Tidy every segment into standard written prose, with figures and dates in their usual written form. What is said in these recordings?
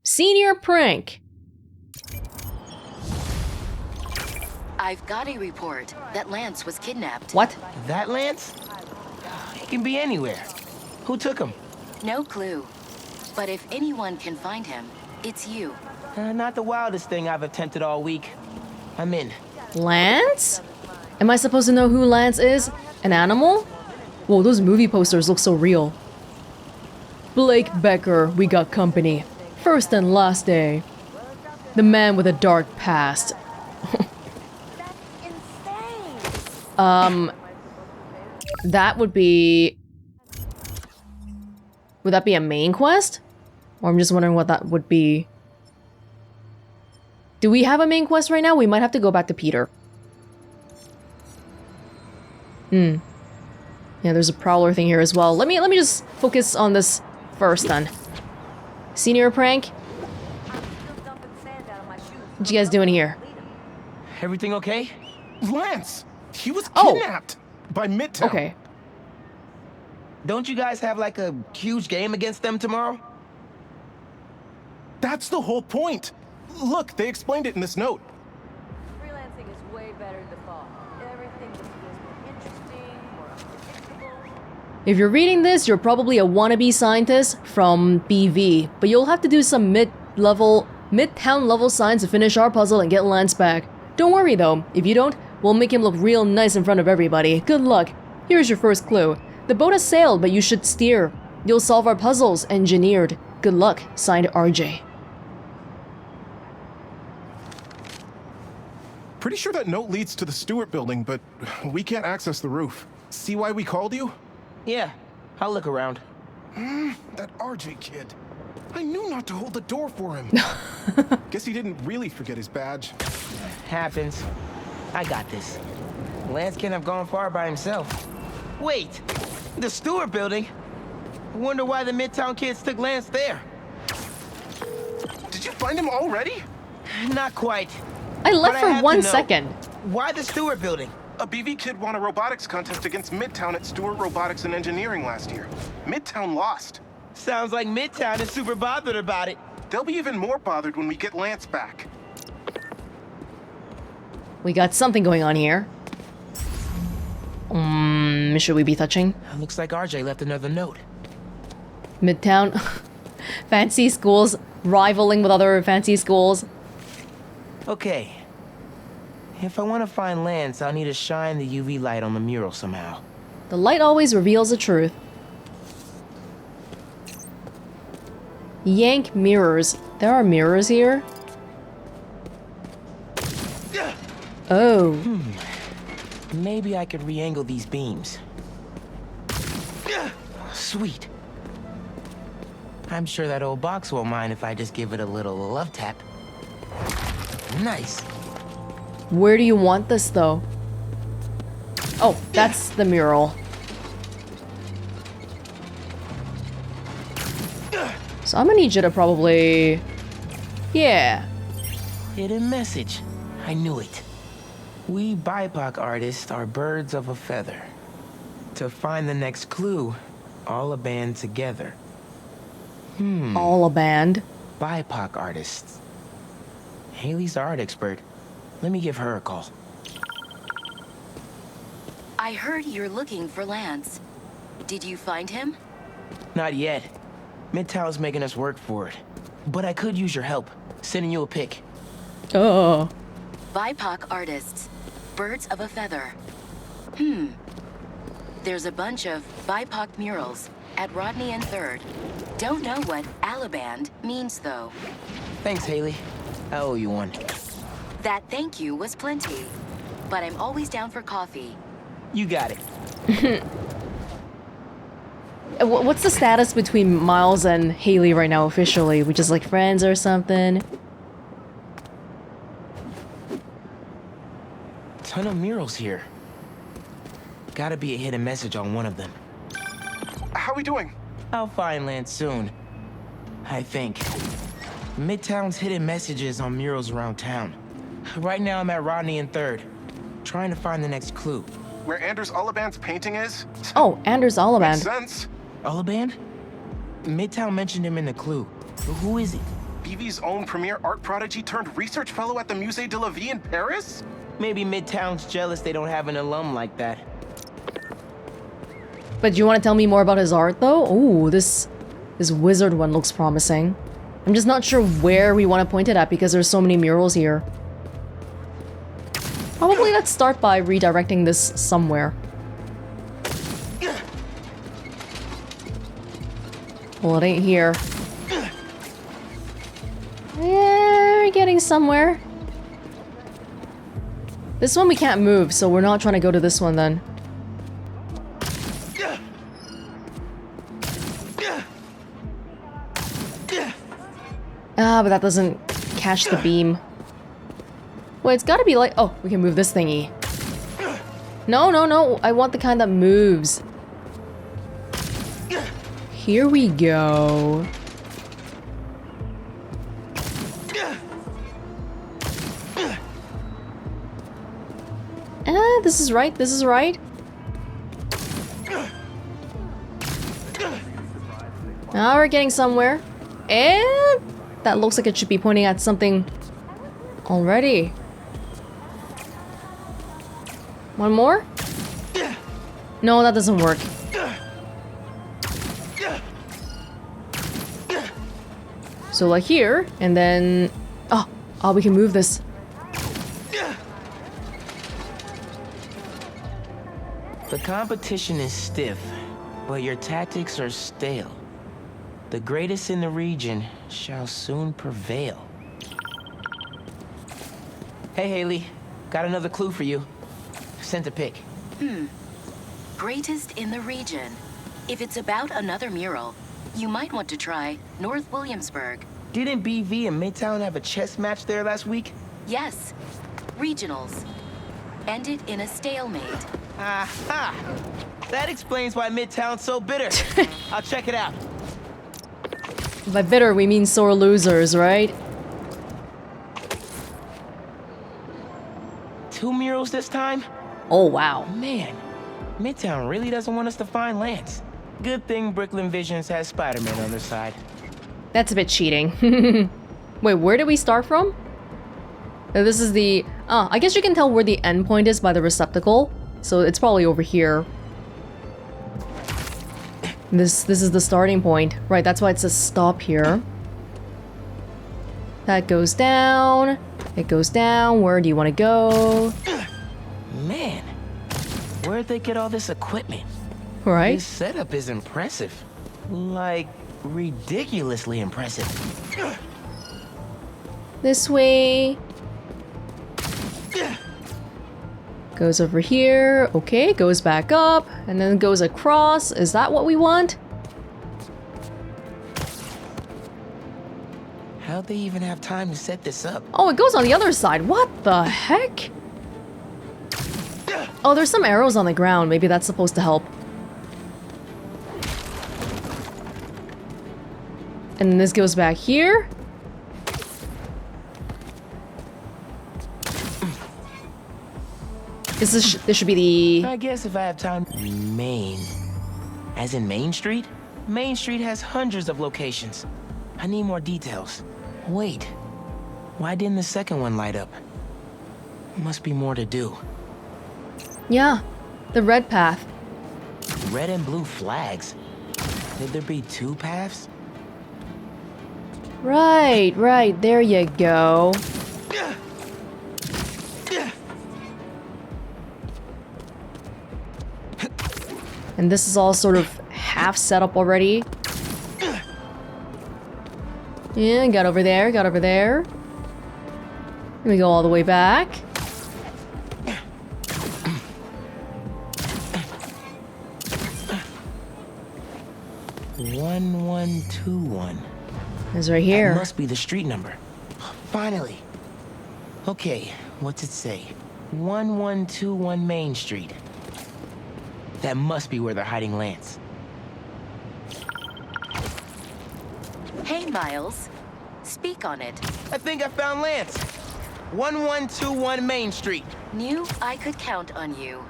Senior prank. I've got a report that Lance was kidnapped. What? That Lance? He can be anywhere. Who took him? No clue. But if anyone can find him, it's you. Not the wildest thing I've attempted all week. I'm in. Lance? Am I supposed to know who Lance is? An animal? Whoa, those movie posters look so real. Blake Becker, we got company. First and last day. The man with a dark past. That would be... Would that be a main quest? Or I'm just wondering what that would be. Do we have a main quest right now? We might have to go back to Peter. Yeah, there's a prowler thing here as well. Let me just focus on this first then. Senior prank? What you guys doing here? Everything okay? Lance! He was kidnapped by Midtown. Okay. Don't you guys have like a huge game against them tomorrow? That's the whole point. Look, they explained it in this note. Freelancing is way better than the fall. Everything just feels more interesting, more unpredictable. If you're reading this, you're probably a wannabe scientist from BV, but you'll have to do some mid-town level science to finish our puzzle and get Lance back. Don't worry though, if you don't, we'll make him look real nice in front of everybody. Good luck. Here's your first clue. The boat has sailed, but you should steer. You'll solve our puzzles, engineered. Good luck. Signed, RJ. Pretty sure that note leads to the Stewart building, but we can't access the roof. See why we called you? Yeah, I'll look around. That RJ kid. I knew not to hold the door for him. Guess he didn't really forget his badge. Happens. I got this. Lance can't have gone far by himself. Wait, the Stewart building? I wonder why the Midtown kids took Lance there. Did you find him already? Not quite. I left But I for have 1 to know, second. Why the Stewart building? A BV kid won a robotics contest against Midtown at Stewart Robotics and Engineering last year. Midtown lost. Sounds like Midtown is super bothered about it. They'll be even more bothered when we get Lance back. We got something going on here. Should we be touching? Looks like RJ left another note. Midtown. Fancy schools rivaling with other fancy schools. Okay. If I want to find Lance, I'll need to shine the UV light on the mural somehow. The light always reveals the truth. Yank mirrors. There are mirrors here? Oh. Maybe I could re-angle these beams. Sweet. I'm sure that old box won't mind if I just give it a little love tap. Nice. Where do you want this though? Oh, that's the mural. So I'm gonna need you to probably... Yeah. Hidden message. I knew it. We BIPOC artists are birds of a feather. To find the next clue, all a band together. All a band. BIPOC artists. Haley's the art expert. Let me give her a call. I heard you're looking for Lance. Did you find him? Not yet. Midtown's making us work for it. But I could use your help, sending you a pic. Oh. BIPOC artists. Birds of a feather. There's a bunch of BIPOC murals at Rodney and 3rd. Don't know what Alaband means, though. Thanks, Haley. I owe you one. That thank you was plenty. But I'm always down for coffee. You got it. What's the status between Miles and Haley right now officially? We just like friends or something? Ton of murals here. Gotta be a hidden message on one of them. How we doing? I'll find Lance soon. I think. Midtown's hidden messages on murals around town. Right now I'm at Rodney and 3rd, trying to find the next clue. Where Anders Olaband's painting is? Oh, Anders Makes Olaband. sense. Olaband? Midtown mentioned him in the clue. Who is he? BV's own premier art prodigy turned research fellow at the Musée de la Vie in Paris? Maybe Midtown's jealous they don't have an alum like that. But do you want to tell me more about his art, though? Oh, this wizard one looks promising. I'm just not sure where we want to point it at because there's so many murals here. Probably let's start by redirecting this somewhere. Well, it ain't here. Yeah, we're getting somewhere. This one we can't move, so we're not trying to go to this one then. Ah, but that doesn't catch the beam. Well, it's gotta be like... Oh, we can move this thingy. No, no, no. I want the kind that moves. Here we go. This is right. This is right. Now we're getting somewhere. And that looks like it should be pointing at something already. One more? No, that doesn't work. So like here, and then... Oh, we can move this. The competition is stiff, but your tactics are stale. The greatest in the region shall soon prevail. Hey, Haley. Got another clue for you. Sent a pic. Greatest in the region. If it's about another mural, you might want to try North Williamsburg. Didn't BV and Midtown have a chess match there last week? Yes. Regionals. Ended in a stalemate. Aha! That explains why Midtown's so bitter. I'll check it out. By bitter, we mean sore losers, right? 2 murals this time? Oh, wow. Man, Midtown really doesn't want us to find Lance. Good thing Brooklyn Visions has Spider-Man on their side. That's a bit cheating. Wait, where did we start from? This is the... I guess you can tell where the end point is by the receptacle. So it's probably over here. This is the starting point. Right, that's why it says stop here. That goes down. It goes down. Where do you want to go? Man, where'd they get all this equipment? Right? This setup is impressive. Like, ridiculously impressive. This way. Goes over here. Okay, goes back up. And then goes across. Is that what we want? How'd they even have time to set this up? Oh, it goes on the other side. What the heck? Oh, there's some arrows on the ground. Maybe that's supposed to help. And this goes back here. This should be the... I guess if I have time... Main. As in Main Street? Main Street has hundreds of locations. I need more details. Wait. Why didn't the second one light up? Must be more to do. Yeah, the red path. Red and blue flags. Could there be 2 paths? Right, right. There you go. And this is all sort of half set up already. Yeah, got over there, got over there. Let me go all the way back. One, 121. It's right here. That must be the street number. Finally. Okay, what's it say? 1121 Main Street. That must be where they're hiding Lance. Hey, Miles. Speak on it. I think I found Lance. 1121 Main Street. Knew I could count on you.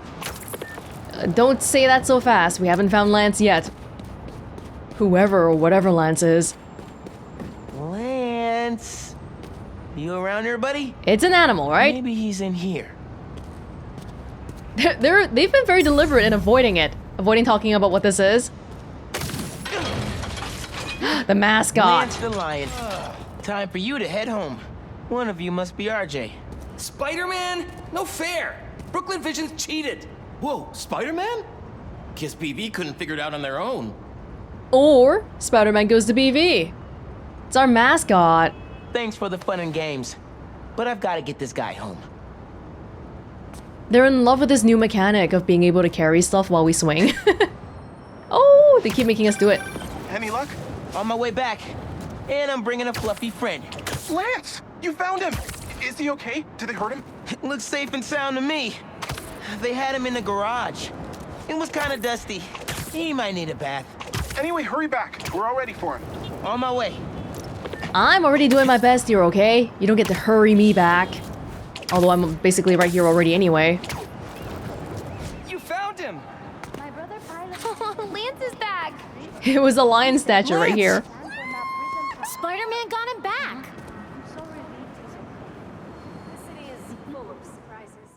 Don't say that so fast. We haven't found Lance yet. Whoever or whatever Lance is. Lance. Lance. You around here, buddy? It's an animal, right? Maybe he's in here. They've been very deliberate in avoiding it. Avoiding talking about what this is. The mascot. Lance the lion. Time for you to head home. One of you must be RJ. Spider-Man? No fair! Brooklyn Vision's cheated! Whoa, Spider-Man? Guess BB couldn't figure it out on their own. Or Spider-Man goes to BV. It's our mascot. Thanks for the fun and games, but I've got to get this guy home. They're in love with this new mechanic of being able to carry stuff while we swing. Oh, they keep making us do it. Any luck? On my way back, and I'm bringing a fluffy friend. Lance! You found him! Is he okay? Did they hurt him? Looks safe and sound to me. They had him in the garage. It was kind of dusty. He might need a bath. Anyway, hurry back. We're all ready for him. On my way. I'm already doing my best here, okay? You don't get to hurry me back. Although I'm basically right here already anyway. You found him! My brother pilot. Oh, Lance is back! It was a lion statue right here. Spider-Man got him back! I'm so relieved he's okay. The city is full of surprises.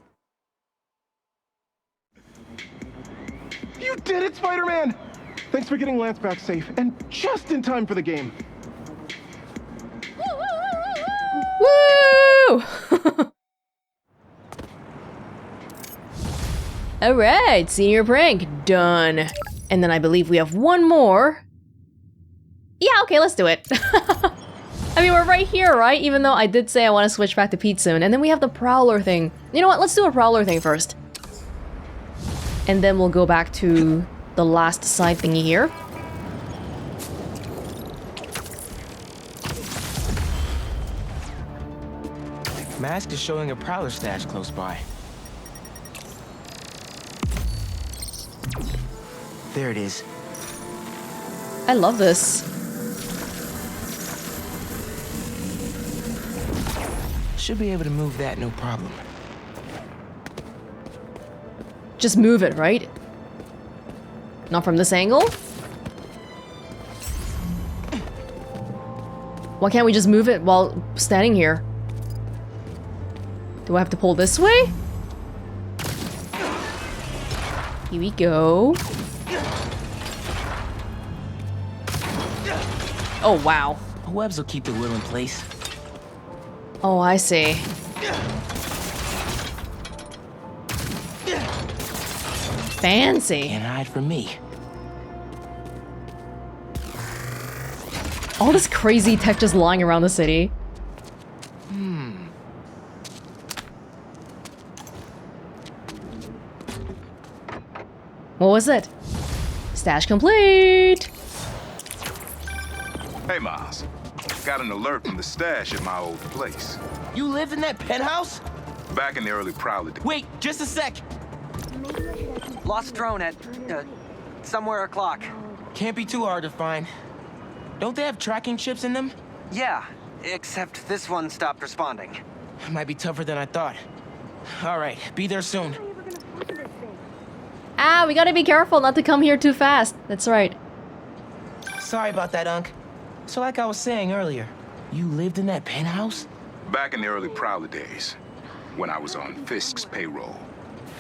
You did it, Spider-Man! Thanks for getting Lance back safe, and just in time for the game. Woo! Alright, senior prank, done. And then I believe we have one more. Yeah, okay, let's do it. I mean, we're right here, right? Even though I did say I want to switch back to Pete soon. And then we have the Prowler thing. You know what? Let's do a Prowler thing first. And then we'll go back to the last side thingy here. Mask is showing a Prowler stash close by. There it is. I love this. Should be able to move that, no problem. Just move it, right? Not from this angle? Why can't we just move it while standing here? Do I have to pull this way? Here we go. Oh, wow. Webs will keep the wheel in place. Oh, I see. Fancy. Can't hide from me. All this crazy tech just lying around the city. What was it? Stash complete! Hey, Miles. Got an alert from the stash at my old place. You lived in that penthouse? Back in the early Prowler days. Wait, just a sec. Lost drone at, somewhere o'clock. Can't be too hard to find. Don't they have tracking chips in them? Yeah, except this one stopped responding. Might be tougher than I thought. All right, be there soon. Ah, we gotta be careful not to come here too fast. That's right. Sorry about that, Unc. So like I was saying earlier, you lived in that penthouse? Back in the early Prowler days, when I was on Fisk's payroll.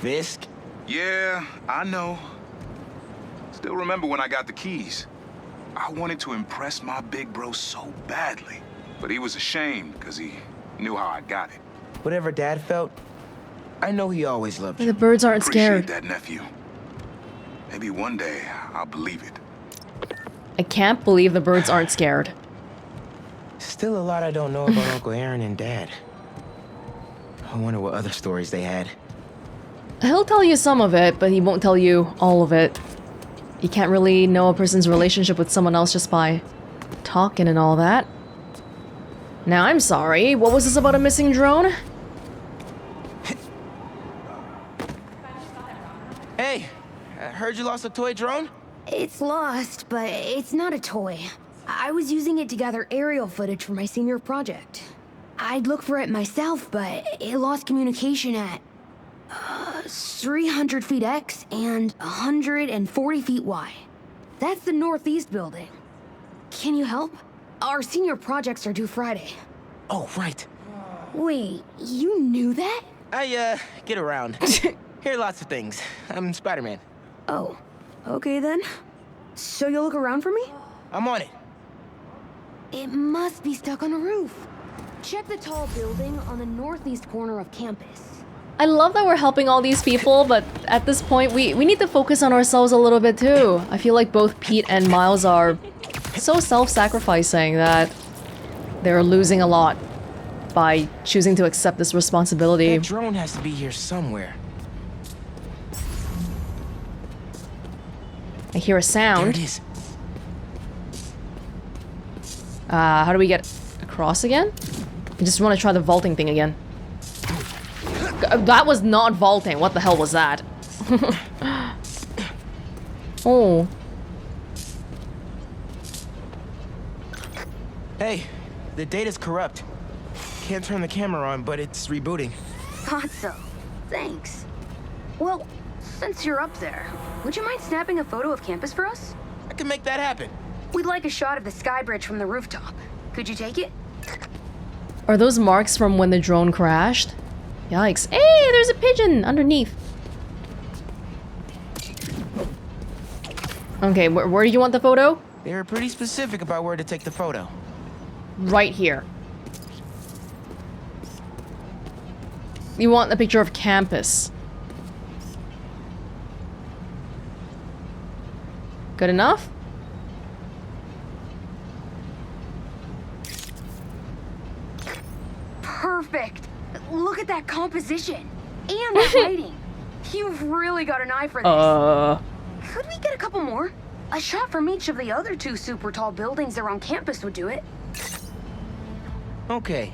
Fisk? Yeah, I know. Still remember when I got the keys. I wanted to impress my big bro so badly, but he was ashamed because he knew how I got it. Whatever Dad felt, I know he always loved you. The birds aren't Appreciate scared. that, nephew. Maybe one day I'll believe it. I can't believe the birds aren't scared. Still a lot I don't know about Uncle Aaron and Dad. I wonder what other stories they had. He'll tell you some of it, but he won't tell you all of it. You can't really know a person's relationship with someone else just by talking and all that. Now, I'm sorry. What was this about a missing drone? Hey, I heard you lost a toy drone? It's lost, but it's not a toy. I was using it to gather aerial footage for my senior project. I'd look for it myself, but it lost communication at 300 feet X and 140 feet Y. That's the northeast building. Can you help? Our senior projects are due Friday. Oh, right. Wait, you knew that? I, get around. Hear lots of things. I'm Spider-Man. Oh, okay then. So you'll look around for me? I'm on it. It must be stuck on a roof. Check the tall building on the northeast corner of campus. I love that we're helping all these people, but at this point, we need to focus on ourselves a little bit too. I feel like both Pete and Miles are so self-sacrificing that they're losing a lot by choosing to accept this responsibility. That drone has to be here somewhere. I hear a There sound. it is. How do we get across again? I just want to try the vaulting thing again. That was not vaulting. What the hell was that? Oh. Hey, the data's corrupt. Can't turn the camera on, but it's rebooting. Thought so. Thanks. Well, since you're up there, would you mind snapping a photo of campus for us? I can make that happen. We'd like a shot of the sky bridge from the rooftop. Could you take it? Are those marks from when the drone crashed? Yikes. Hey, there's a pigeon underneath. Okay, where do you want the photo? They were pretty specific about where to take the photo. Right here. You want a picture of campus. Good enough? Perfect. Look at that composition. And that lighting. You've really got an eye for this. Could we get a couple more? A shot from each of the other two super tall buildings around campus would do it. Okay.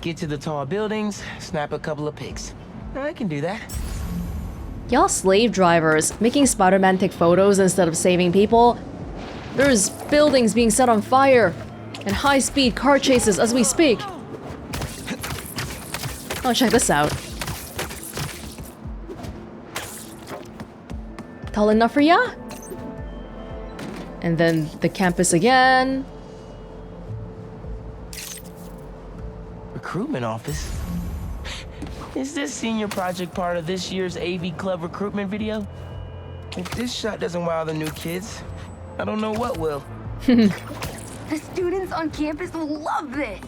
Get to the tall buildings, snap a couple of pics. I can do that. Y'all slave drivers, making Spider-Man take photos instead of saving people. There's buildings being set on fire, and high-speed car chases as we speak. Oh, check this out. Tall enough for ya? And then the campus again. Recruitment office? Is this senior project part of this year's AV Club recruitment video? If this shot doesn't wow the new kids, I don't know what will. The students on campus will love this.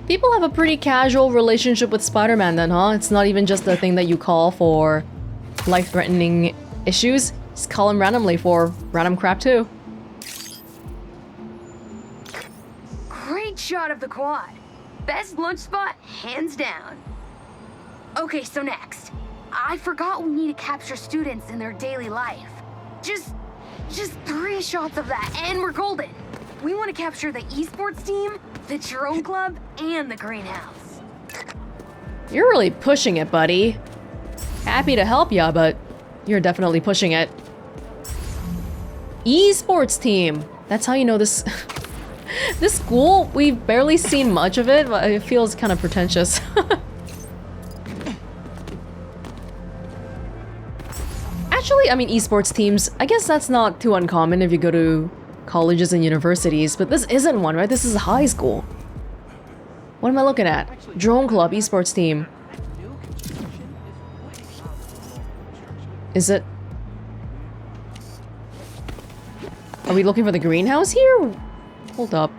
People have a pretty casual relationship with Spider-Man then, huh? It's not even just a thing that you call for life-threatening issues. Just call him randomly for random crap too. Great shot of the quad. Best lunch spot, hands down. Okay, so next. I forgot we need to capture students in their daily life. Just 3 shots of that and we're golden. We want to capture the esports team, the drone club, and the greenhouse. You're really pushing it, buddy. Happy to help ya, but you're definitely pushing it. Esports team. That's how you know this. This school, we've barely seen much of it, but it feels kind of pretentious. Actually, I mean, esports teams, I guess that's not too uncommon if you go to colleges and universities, but this isn't one, right? This is a high school. What am I looking at? Drone club, esports team. Is it? Are we looking for the greenhouse here? Hold up.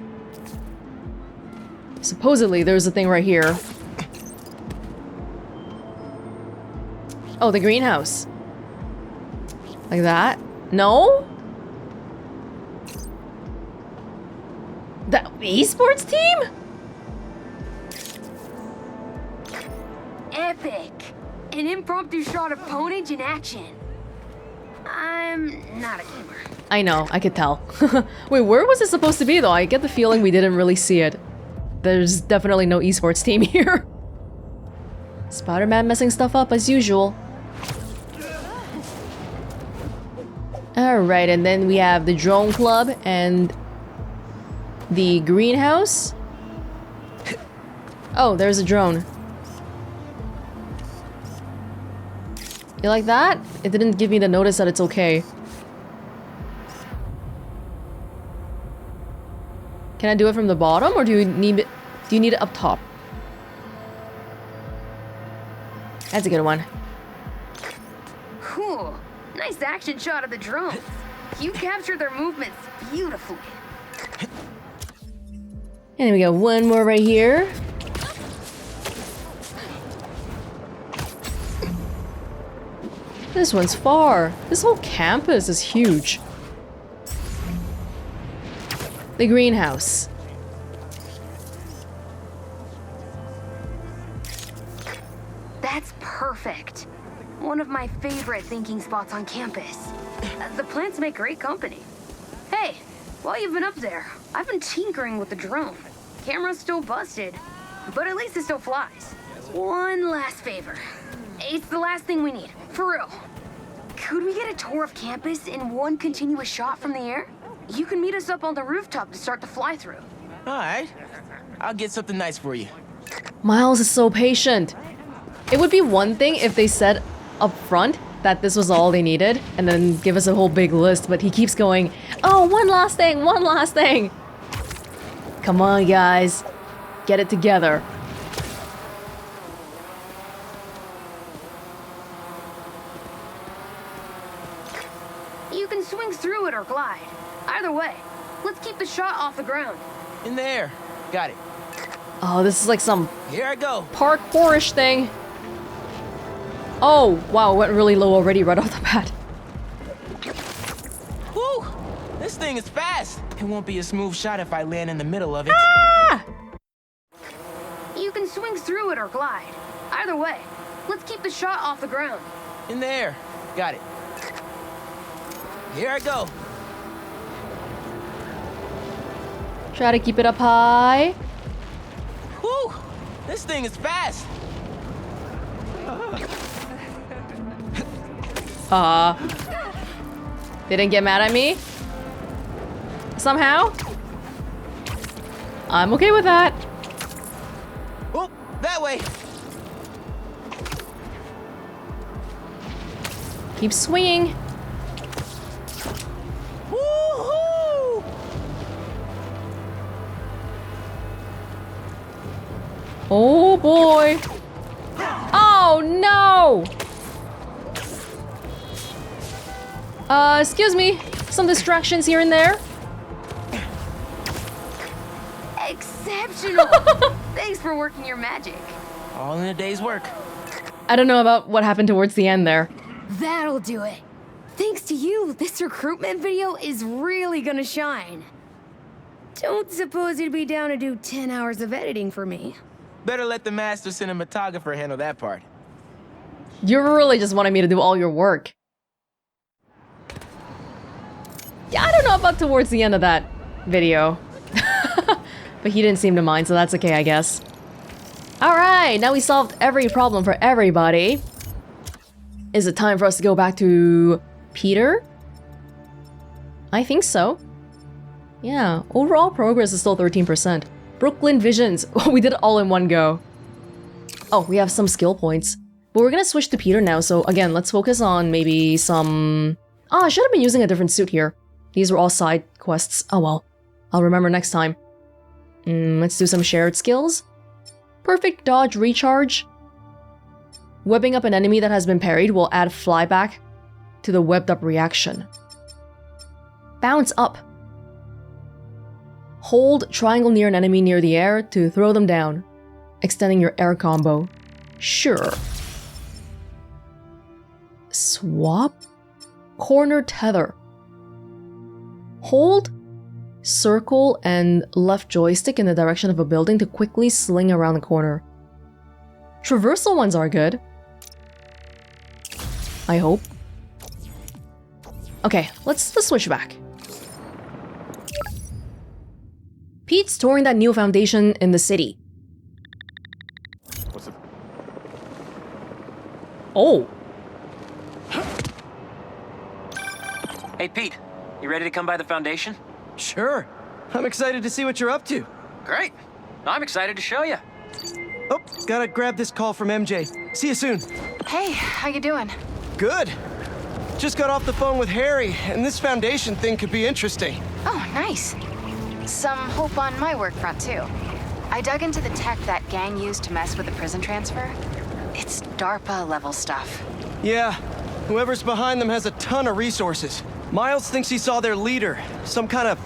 Supposedly, there's a thing right here. Oh, the greenhouse. Like that? No? The esports team? Epic! An impromptu shot of Ponage in action. I'm not a gamer. I know, I could tell. Wait, where was it supposed to be though? I get the feeling we didn't really see it. There's definitely no esports team here. Spider-Man messing stuff up as usual. Alright, and then we have the drone club and the greenhouse. Oh, there's a drone. You like that? It didn't give me the notice that it's okay. Can I do it from the bottom, or do you need it up top? That's a good one. Whew. Nice action shot of the drone. You captured their movements beautifully. And then we got one more right here. This one's far. This whole campus is huge. The greenhouse. That's perfect. One of my favorite thinking spots on campus. The plants make great company. Hey, while you've been up there, I've been tinkering with the drone. Camera's still busted, but at least it still flies. One last favor. It's the last thing we need, for real. Could we get a tour of campus in one continuous shot from the air? You can meet us up on the rooftop to start the fly-through. All right. I'll get something nice for you. Miles is so patient. It would be one thing if they said up front that this was all they needed and then give us a whole big list, but he keeps going, oh, one last thing, one last thing. Come on, guys. Get it together. You can swing through it or glide. Either way, let's keep the shot off the ground. In the air. Got it. Oh, this is like some Here I go. parkourish thing. Oh, wow, it went really low already right off the bat. Woo! This thing is fast. It won't be a smooth shot if I land in the middle of it. Ah! You can swing through it or glide. Either way, let's keep the shot off the ground. In the air. Got it. Here I go. Try to keep it up high. Woo! This thing is fast. They didn't get mad at me? Somehow? I'm okay with that. Oh, that way. Keep swinging. Woo-hoo! Oh boy. Oh no! Excuse me. Some distractions here and there. Exceptional! Thanks for working your magic. All in a day's work. I don't know about what happened towards the end there. That'll do it. Thanks to you, this recruitment video is really gonna shine. Don't suppose you'd be down to do 10 hours of editing for me. Better let the master cinematographer handle that part. You really just wanted me to do all your work. Yeah, I don't know about towards the end of that video. But he didn't seem to mind, so that's okay, I guess. Alright, now we solved every problem for everybody. Is it time for us to go back to Peter? I think so. Yeah, overall progress is still 13%. Brooklyn Visions. We did it all in one go. Oh, we have some skill points. But we're gonna switch to Peter now, so again, let's focus on maybe some... Oh, I should have been using a different suit here. These were all side quests. Oh well. I'll remember next time. Let's do some shared skills. Perfect dodge recharge. Webbing up an enemy that has been parried will add flyback to the webbed up reaction. Bounce up. Hold triangle near an enemy near the air to throw them down, extending your air combo. Sure. Swap. Corner tether. Hold circle and left joystick in the direction of a building to quickly sling around the corner. Traversal ones are good. I hope. Okay, let's switch back. Pete's touring that new foundation in the city. What's up? Oh. Hey, Pete. You ready to come by the foundation? Sure. I'm excited to see what you're up to. Great. I'm excited to show you. Oh, gotta grab this call from MJ. See you soon. Hey, how you doing? Good. Just got off the phone with Harry, and this foundation thing could be interesting. Oh, nice. some hope on my work front, too. I dug into the tech that gang used to mess with the prison transfer. It's DARPA-level stuff. Yeah, whoever's behind them has a ton of resources. Miles thinks he saw their leader, some kind of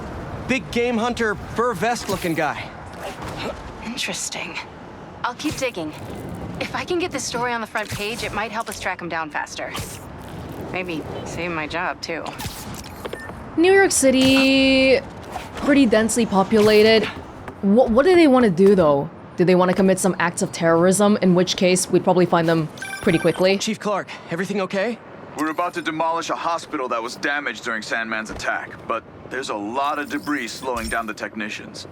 big game hunter, fur vest-looking guy. Interesting. I'll keep digging. If I can get this story on the front page, it might help us track him down faster. Maybe save my job, too. New York City, pretty densely populated. What do they want to do, though? Do they want to commit some acts of terrorism? In which case, we'd probably find them pretty quickly. Chief Clark, everything okay? We're about to demolish a hospital that was damaged during Sandman's attack, but there's a lot of debris slowing down the technicians.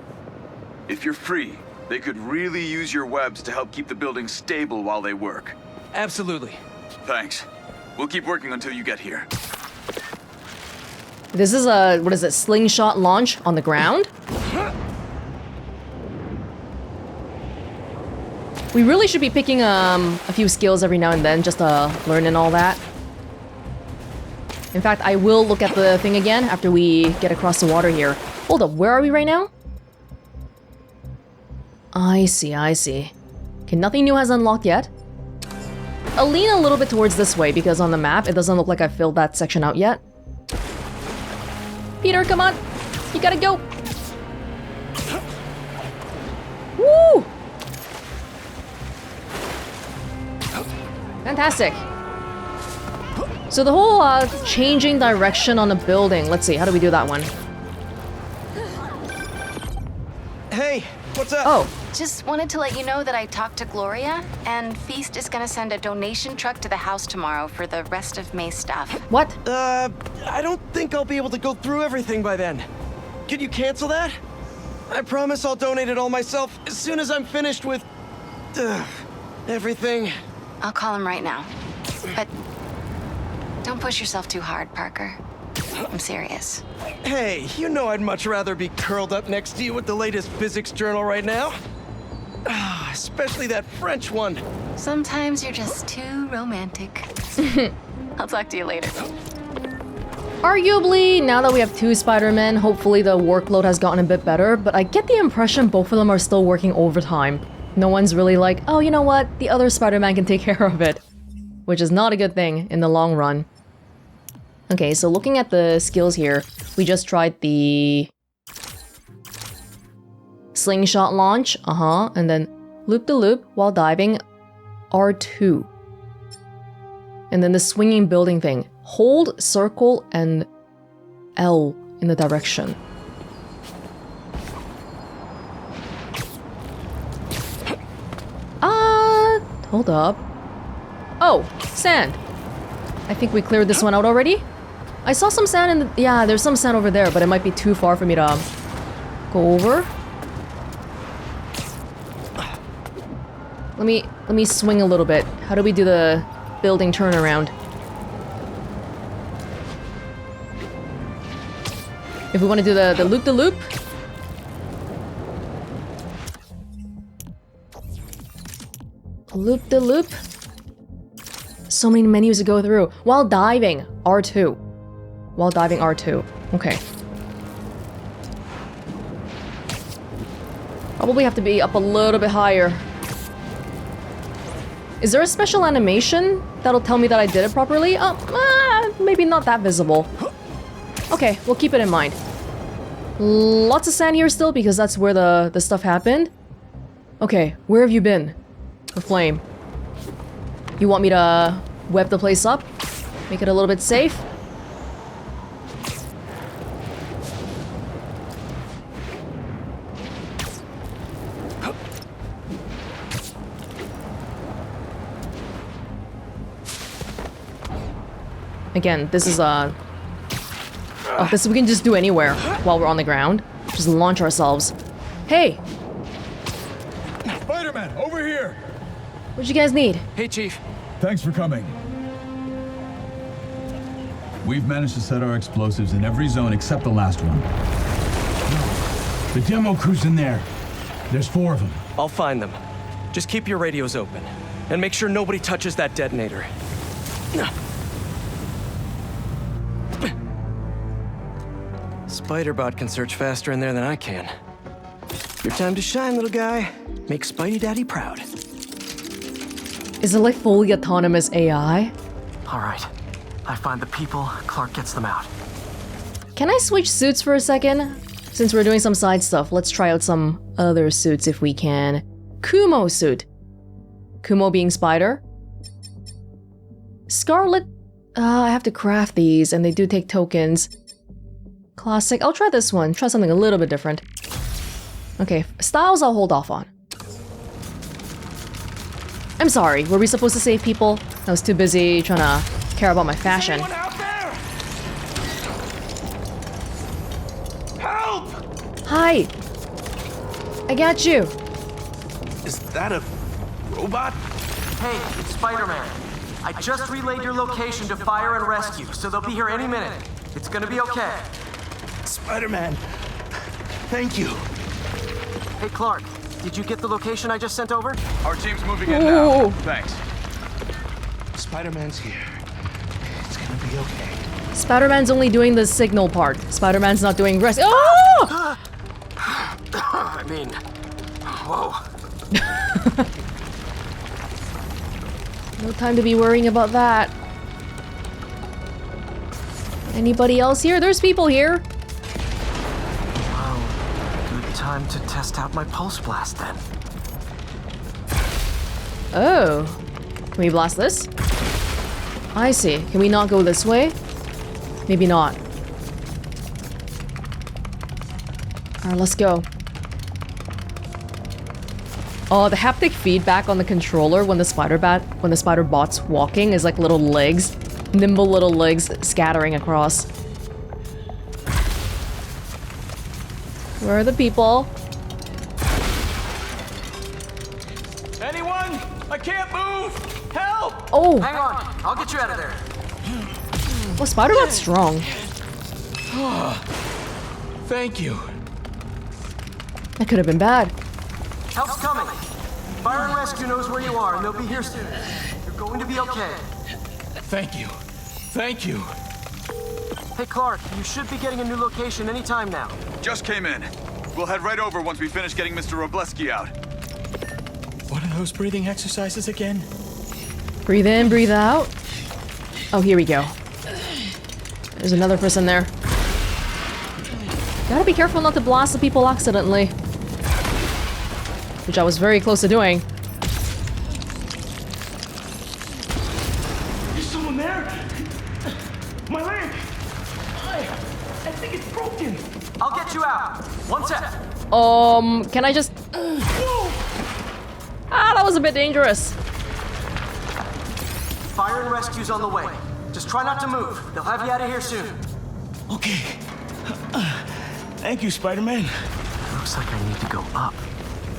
If you're free, they could really use your webs to help keep the building stable while they work. Absolutely. Thanks. We'll keep working until you get here. This is a, what is it, slingshot launch on the ground? We really should be picking a few skills every now and then, just to learn and all that. In fact, I will look at the thing again after we get across the water here. Hold up, where are we right now? I see, I see. Okay, nothing new has unlocked yet. I'll lean a little bit towards this way because on the map, it doesn't look like I filled that section out yet. Peter, come on! You gotta go! Woo! Fantastic. So the whole changing direction on a building. Let's see, how do we do that one? Hey, what's up? Oh. Just wanted to let you know that I talked to Gloria, and Feast is gonna send a donation truck to the house tomorrow for the rest of May's stuff. What? I don't think I'll be able to go through everything by then. Could you cancel that? I promise I'll donate it all myself as soon as I'm finished with... everything. I'll call him right now. But don't push yourself too hard, Parker. I'm serious. Hey, you know I'd much rather be curled up next to you with the latest physics journal right now. Especially that French one. Sometimes you're just too romantic. I'll talk to you later. Arguably, now that we have two Spider-Men, hopefully the workload has gotten a bit better, but I get the impression both of them are still working overtime. No one's really like, oh, you know what, the other Spider-Man can take care of it. Which is not a good thing in the long run. Okay, so looking at the skills here, we just tried the... slingshot launch, and then loop-de-loop while diving, R2. And then the swinging building thing. Hold, circle, and L in the direction. Hold up. Oh, sand. I think we cleared this one out already. I saw some sand in the... yeah, there's some sand over there, but it might be too far for me to go over. Let me swing a little bit. How do we do the building turnaround? If we want to do the loop-de-loop. Loop-de-loop. So many menus to go through. While diving, R2. While diving, R2. Okay. Probably have to be up a little bit higher. Is there a special animation that'll tell me that I did it properly? Maybe not that visible. Okay, we'll keep it in mind. Lots of sand here still because that's where the stuff happened. Okay, where have you been? The flame. You want me to web the place up? Make it a little bit safe? Again, this is this we can just do anywhere while we're on the ground. Just launch ourselves. Hey! Spider-Man, over here! What'd you guys need? Hey, Chief. Thanks for coming. We've managed to set our explosives in every zone except the last one. The demo crew's in there. There's 4 of them. I'll find them. Just keep your radios open. And make sure nobody touches that detonator. Spider-Bot can search faster in there than I can. Your time to shine, little guy. Make Spidey Daddy proud. Is it like fully autonomous AI? All right. I find the people, Clark gets them out. Can I switch suits for a second? Since we're doing some side stuff, let's try out some other suits if we can. Kumo suit. Kumo being Spider. Scarlet. I have to craft these, and they do take tokens. Classic. I'll try this one. Try something a little bit different. Okay, styles I'll hold off on. I'm sorry, were we supposed to save people? I was too busy trying to care about my fashion. Is anyone out there? Help! Hi! I got you! Is that a robot? Hey, it's Spider-Man. I just relayed your location to fire and rescue, so they'll be here any minute. It's gonna be okay. Spider-Man, thank you. Hey, Clark, did you get the location I just sent over? Our team's moving in now. Thanks. Spider-Man's here. It's gonna be okay. Spider-Man's only doing the signal part. Spider-Man's not doing rest. Oh! I mean, whoa. No time to be worrying about that. Anybody else here? There's people here. Well, good time to test out my pulse blast then. Oh. Can we blast this? I see. Can we not go this way? Maybe not. Alright, let's go. Oh, the haptic feedback on the controller when the spider bot's walking is like little legs. Nimble little legs scattering across. Where are the people? Anyone? I can't move! Help! Oh! Hang on, I'll get you out of there. Well, Spider-Bot's strong. Thank you. That could have been bad. Help's coming. Fire and Rescue knows where you are, and they'll be here soon. You're going to be okay. Thank you. Thank you. Hey, Clark, you should be getting a new location anytime now. Just came in. We'll head right over once we finish getting Mr. Robleski out. What are those breathing exercises again? Breathe in, breathe out. Oh, here we go. There's another person there. Gotta be careful not to blast the people accidentally. Which I was very close to doing. Is someone there? My leg! I think it's broken. I'll get you out. One sec. Can I just... Ah, that was a bit dangerous. Fire and Rescue's on the way. Just try not to move. They'll have you out of here soon. Okay. Thank you, Spider-Man. Looks like I need to go up.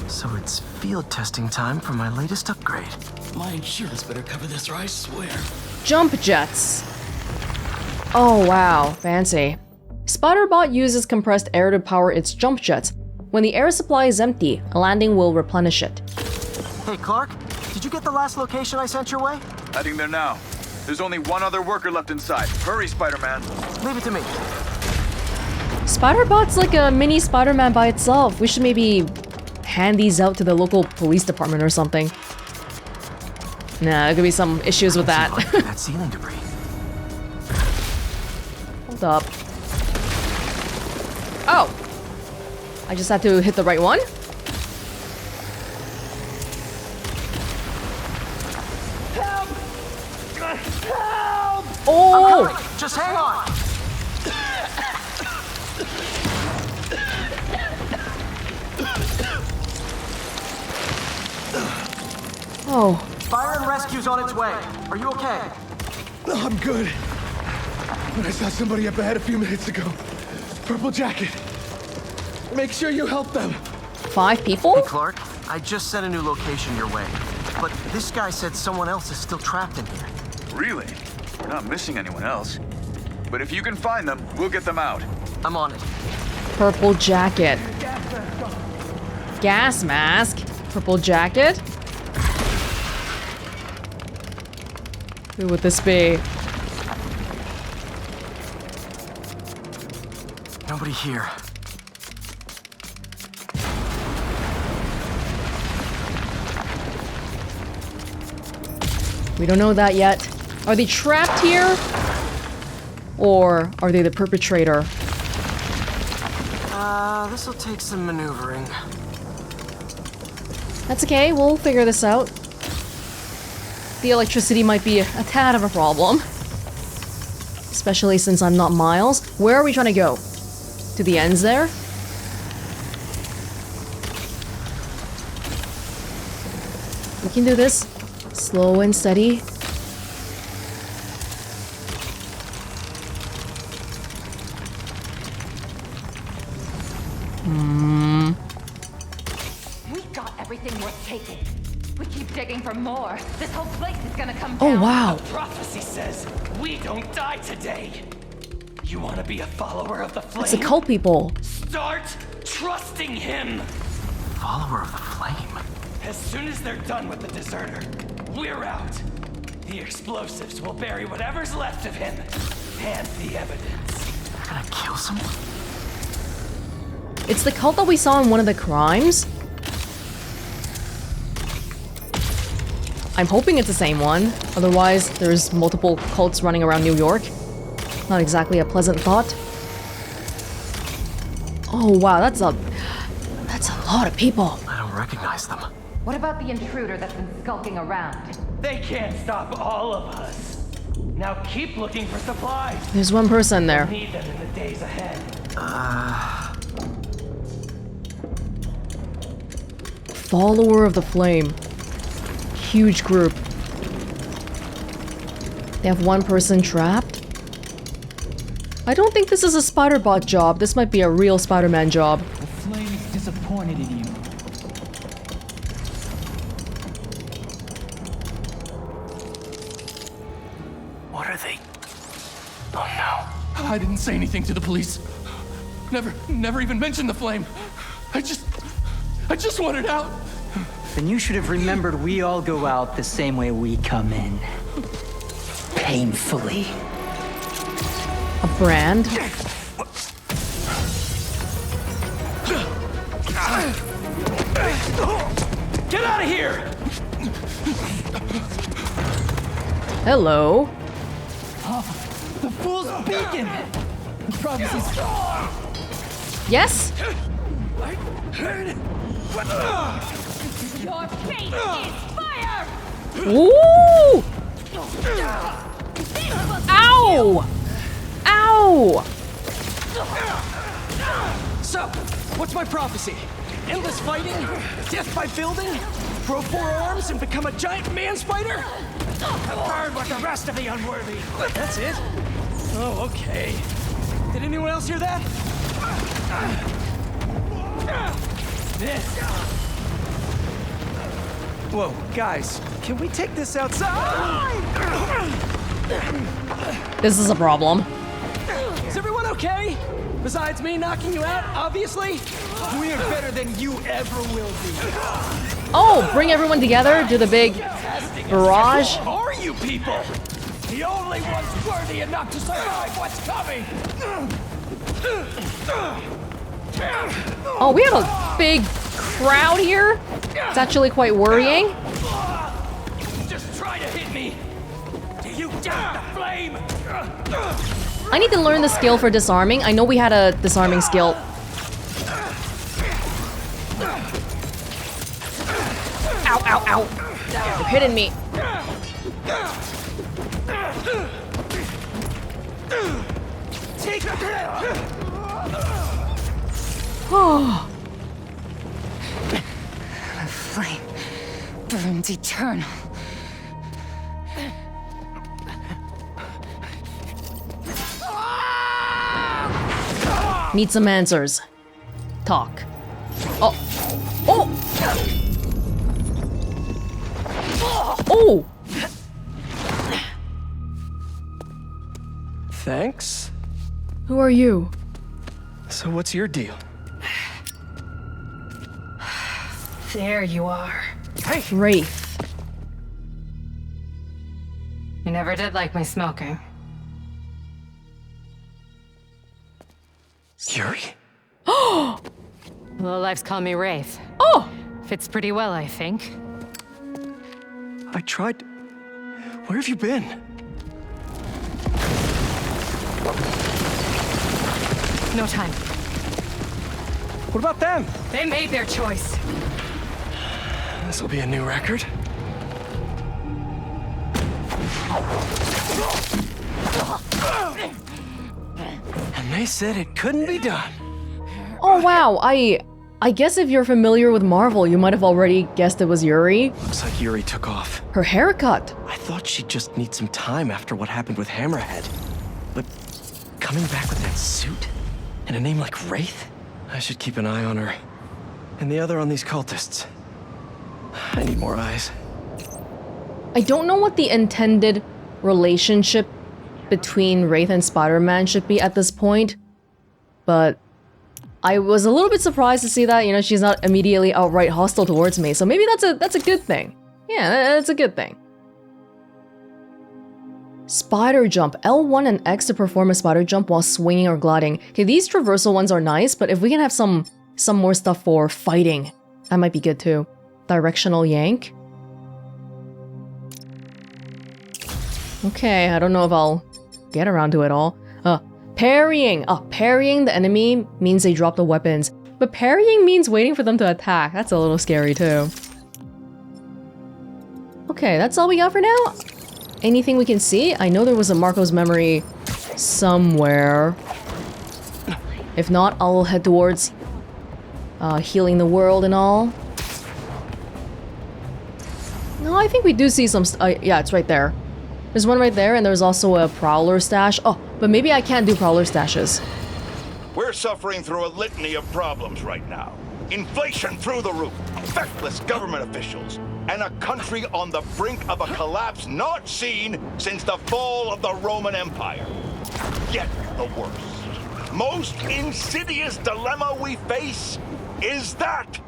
So it's field testing time for my latest upgrade. My insurance better cover this, or I swear. Jump jets. Oh, wow. Fancy. Spider-Bot uses compressed air to power its jump jets. When the air supply is empty, a landing will replenish it. Hey, Clark, did you get the last location I sent your way? Heading there now. There's only one other worker left inside. Hurry, Spider-Man. Leave it to me. Spider-Bot's like a mini Spider-Man by itself. We should maybe hand these out to the local police department or something. Nah, there could be some issues with that. That ceiling debris. Hold up. Oh! I just had to hit the right one? Help! Help! Oh! I'm coming. Just hang on. Oh. Fire and Rescue's on its way. Are you okay? I'm good. But I saw somebody up ahead a few minutes ago. Purple jacket. Make sure you help them. 5 people? Hey, Clark, I just sent a new location your way. But this guy said someone else is still trapped in here. Really? We're not missing anyone else. But if you can find them, we'll get them out. I'm on it. Purple jacket. Gas mask. Purple jacket. Who would this be? nobody here. We don't know that yet. Are they trapped here? Or are they the perpetrator? This'll take some maneuvering. That's okay, we'll figure this out. The electricity might be a tad of a problem. Especially since I'm not Miles. Where are we trying to go? To the ends there? We can do this. Slow and steady. We got everything worth taking. We keep digging for more. This whole place is gonna come Oh, down. wow. The prophecy says we don't die today. You want to be a follower of the flame? It's the cult people. Start trusting him. Follower of the flame? As soon as they're done with the deserter, we're out. The explosives will bury whatever's left of him and the evidence. They're gonna kill someone? It's the cult that we saw in one of the crimes. I'm hoping it's the same one. Otherwise, there's multiple cults running around New York. Not exactly a pleasant thought. Oh wow, that's a lot of people. I don't recognize them. What about the intruder that's been skulking around? They can't stop all of us. Now keep looking for supplies. There's one person there. We'll need them in the days ahead. Follower of the flame. Huge group. They have one person trapped. I don't think this is a Spider-Bot job. This might be a real Spider-Man job. The flame is disappointed in you. What are they? Oh no. I didn't say anything to the police. Never even mentioned the flame. I just wanted out. Then you should have remembered we all go out the same way we come in. Painfully. A brand? Get out of here! Hello. Oh, the fool's beacon! The prophecy's... Yes? Your fate is fire! Ooh! Ow! Ow! So, what's my prophecy? Endless fighting? Death by building? Grow 4 arms and become a giant man spider? Burn with the rest of the unworthy. That's it? Oh, okay. Did anyone else hear that? This. Whoa, guys, can we take this outside? This is a problem. Is everyone okay? Besides me knocking you out, obviously? We are better than you ever will be. Oh, bring everyone together, do the big barrage. Who are you people? The only ones worthy enough to survive what's coming. Oh, we have a big crowd here. It's actually quite worrying. Just try to hit me. Do you doubt the flame? I need to learn the skill for disarming. I know we had a disarming skill. Ow, ow, ow. You're hitting me. Take Oh. The flame burns eternal. Need some answers. Talk. Oh. Oh! Oh! Thanks. Who are you? So what's your deal? There you are. Hey! Wraith. You never did like my smoking. Yuri? Lowlifes call me Wraith. Oh! Fits pretty well, I think. I tried. Where have you been? No time. What about them? They made their choice. This'll be a new record. And they said it couldn't be done. Oh wow, I guess if you're familiar with Marvel, you might have already guessed it was Yuri. Looks like Yuri took off. Her haircut. I thought she'd just need some time after what happened with Hammerhead. But coming back with that suit and a name like Wraith? I should keep an eye on her. And the other on these cultists. I need more eyes. I don't know what the intended relationship between Wraith and Spider-Man should be at this point, but I was a little bit surprised to see that, you know, she's not immediately outright hostile towards me, so maybe that's a good thing. Yeah, that's a good thing. Spider jump. L1 and X to perform a spider jump while swinging or gliding. Okay, these traversal ones are nice, but if we can have some more stuff for fighting, that might be good too. Directional yank. Okay, I don't know if I'll get around to it all. Parrying. Parrying the enemy means they drop the weapons. But parrying means waiting for them to attack. That's a little scary too. Okay, that's all we got for now. Anything we can see? I know there was a Marko's memory somewhere. If not, I'll head towards healing the world and all. No, I think we do see some... yeah, it's right there. There's one right there, and there's also a Prowler stash. Oh, but maybe I can't do Prowler stashes. We're suffering through a litany of problems right now. Inflation through the roof, feckless government officials, and a country on the brink of a collapse not seen since the fall of the Roman Empire. Yet the worst, most insidious dilemma we face is that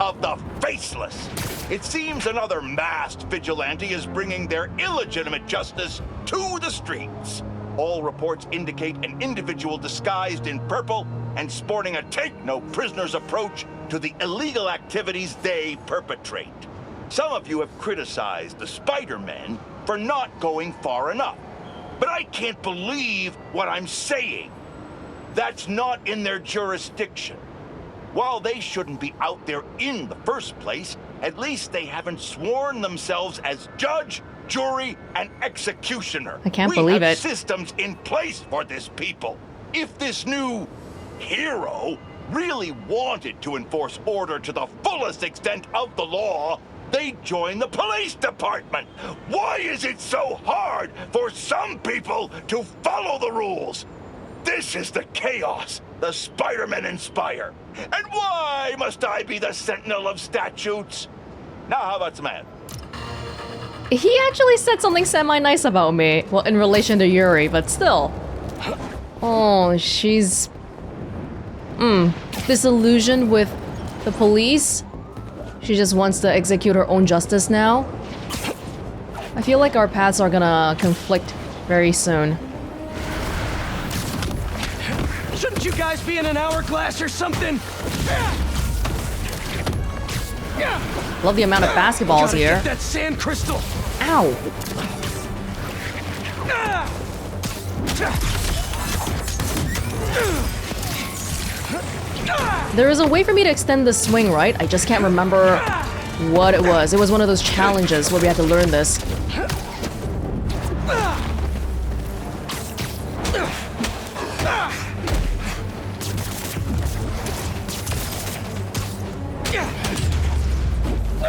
of the faceless. It seems another masked vigilante is bringing their illegitimate justice to the streets. All reports indicate an individual disguised in purple and sporting a take-no-prisoners approach to the illegal activities they perpetrate. Some of you have criticized the Spider-Men for not going far enough, but I can't believe what I'm saying. That's not in their jurisdiction. While they shouldn't be out there in the first place, at least they haven't sworn themselves as judge, jury, and executioner. I can't believe it. We have systems in place for this people. If this new hero really wanted to enforce order to the fullest extent of the law, they'd join the police department. Why is it so hard for some people to follow the rules? This is the chaos the Spider-Men inspire. And why must I be the sentinel of statutes? Now, how about some ad? He actually said something semi-nice about me. Well, in relation to Yuri, but still. Oh, she's... disillusioned with the police. She just wants to execute her own justice now. I feel like our paths are gonna conflict very soon. Shouldn't you guys be in an hourglass or something? Love the amount of basketballs here. Get that sand crystal. Ow. There is a way for me to extend the swing, right? I just can't remember what it was. It was one of those challenges where we had to learn this.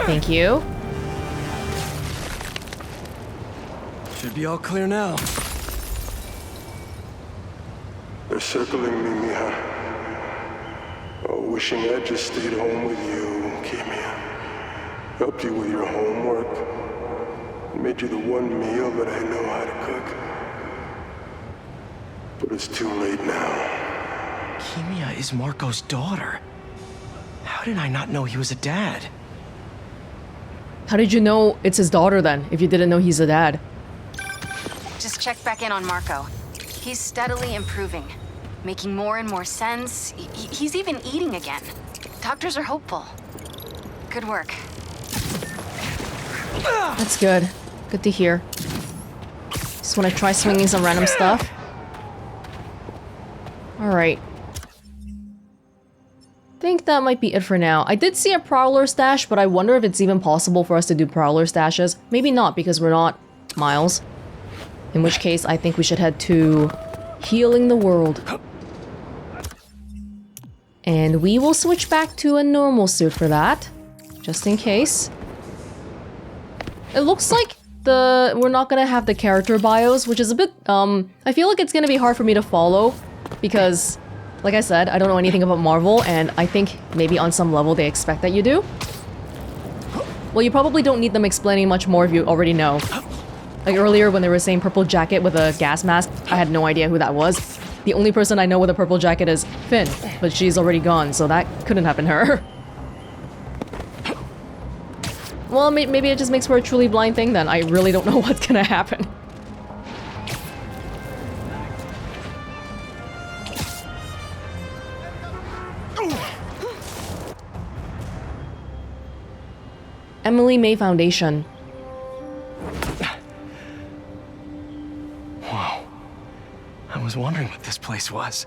Thank you. Should be all clear now. They're circling me, Mija. Oh, wishing I'd just stayed home with you, Kimia. Helped you with your homework. Made you the one meal that I know how to cook. But it's too late now. Kimia is Marko's daughter. How did I not know he was a dad? How did you know it's his daughter then, if you didn't know he's a dad? Just check back in on Marko. He's steadily improving, making more and more sense. He's even eating again. Doctors are hopeful. Good work. That's good. Good to hear. Just want to try swinging some random stuff. Alright. Think that might be it for now. I did see a Prowler stash, but I wonder if it's even possible for us to do Prowler stashes. Maybe not, because we're not Miles. In which case, I think we should head to Healing the World. And we will switch back to a normal suit for that. Just in case. It looks like we're not gonna have the character bios, which is a bit, I feel like it's gonna be hard for me to follow. Because, like I said, I don't know anything about Marvel, and I think maybe on some level they expect that you do. Well, you probably don't need them explaining much more if you already know. Like earlier when they were saying purple jacket with a gas mask, I had no idea who that was. The only person I know with a purple jacket is Finn, but she's already gone, so that couldn't have been her. Well, maybe it just makes for a truly blind thing then. I really don't know what's gonna happen. Emily May Foundation. Wow. I was wondering what this place was.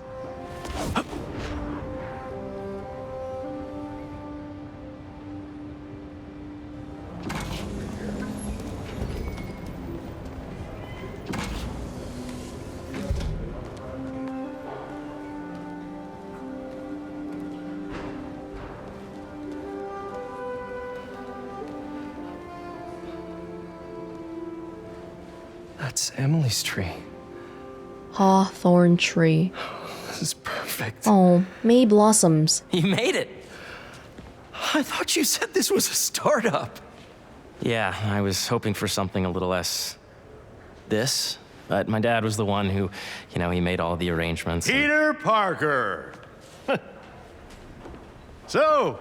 That's Emily's tree. Hawthorn tree. This is perfect. Oh, May blossoms. You made it! I thought you said this was a startup. Yeah, I was hoping for something a little less... this. But my dad was the one who, you know, he made all the arrangements. Peter Parker! So,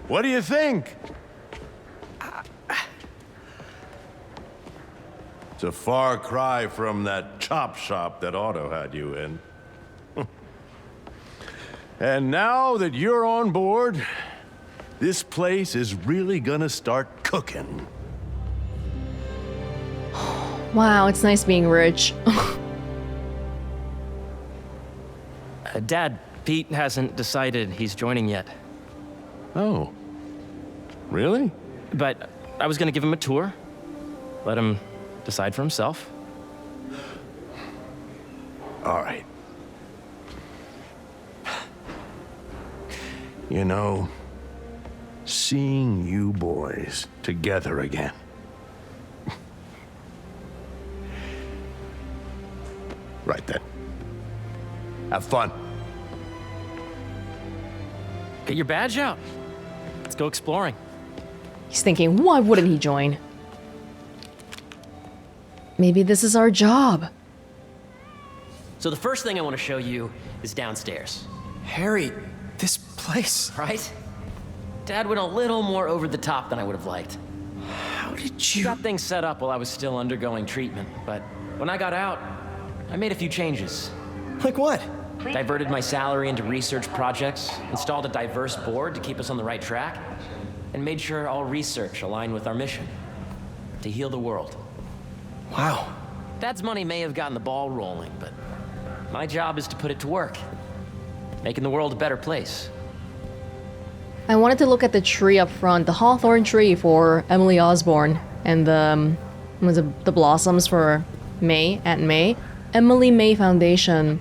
what do you think? It's a far cry from that chop shop that Otto had you in. And now that you're on board, this place is really gonna start cooking. Wow, it's nice being rich. Dad, Pete hasn't decided he's joining yet. Oh. Really? But I was gonna give him a tour. Let him decide for himself. All right. You know, seeing you boys together again. Right then. Have fun. Get your badge out. Let's go exploring. He's thinking, why wouldn't he join? Maybe this is our job. So the first thing I want to show you is downstairs. Harry, this place... Right? Dad went a little more over the top than I would have liked. How did you... Got things set up while I was still undergoing treatment, but when I got out, I made a few changes. Like what? Diverted my salary into research projects, installed a diverse board to keep us on the right track, and made sure all research aligned with our mission. To heal the world. Wow. Dad's money may have gotten the ball rolling, but my job is to put it to work. Making the world a better place. I wanted to look at the tree up front, the hawthorn tree for Emily Osborn, and the blossoms for May, Aunt May. Emily May Foundation.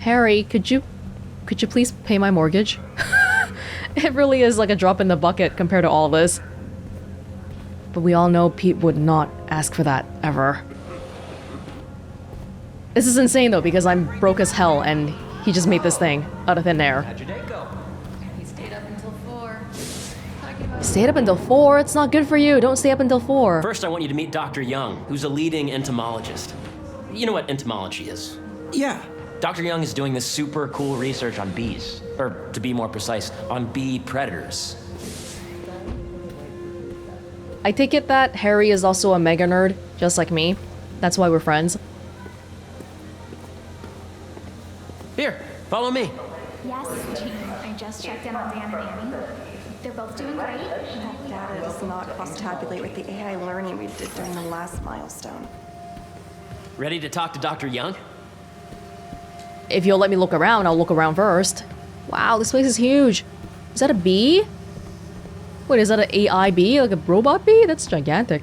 Harry, could you please pay my mortgage? It really is like a drop in the bucket compared to all this. But we all know Pete would not ask for that, ever. This is insane though, because I'm broke as hell and he just made this thing out of thin air. How'd your day go? He stayed up until 4. Stayed up until 4? It's not good for you. Don't stay up until 4. First, I want you to meet Dr. Young, who's a leading entomologist. You know what entomology is? Yeah. Dr. Young is doing this super cool research on bees. Or, to be more precise, on bee predators. I take it that Harry is also a mega nerd, just like me. That's why we're friends. Here, follow me. Yes, Chief. I just checked in on Dan and Amy. They're both doing great. That data does not cross-tabulate with the AI learning we did during the last milestone. Ready to talk to Dr. Young? If you'll let me look around, I'll look around first. Wow, this place is huge. Is that a bee? Wait, is that an AI bee? Like a robot bee? That's gigantic.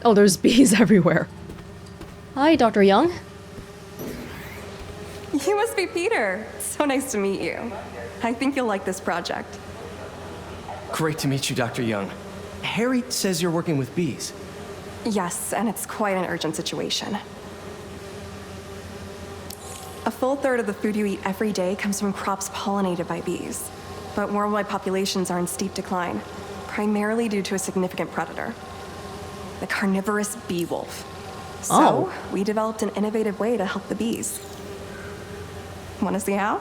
Oh, there's bees everywhere. Hi, Dr. Young. You must be Peter. So nice to meet you. I think you'll like this project. Great to meet you, Dr. Young. Harry says you're working with bees. Yes, and it's quite an urgent situation. A full third of the food you eat every day comes from crops pollinated by bees. But worldwide populations are in steep decline, primarily due to a significant predator, the carnivorous bee wolf. So, we developed an innovative way to help the bees. Want to see how?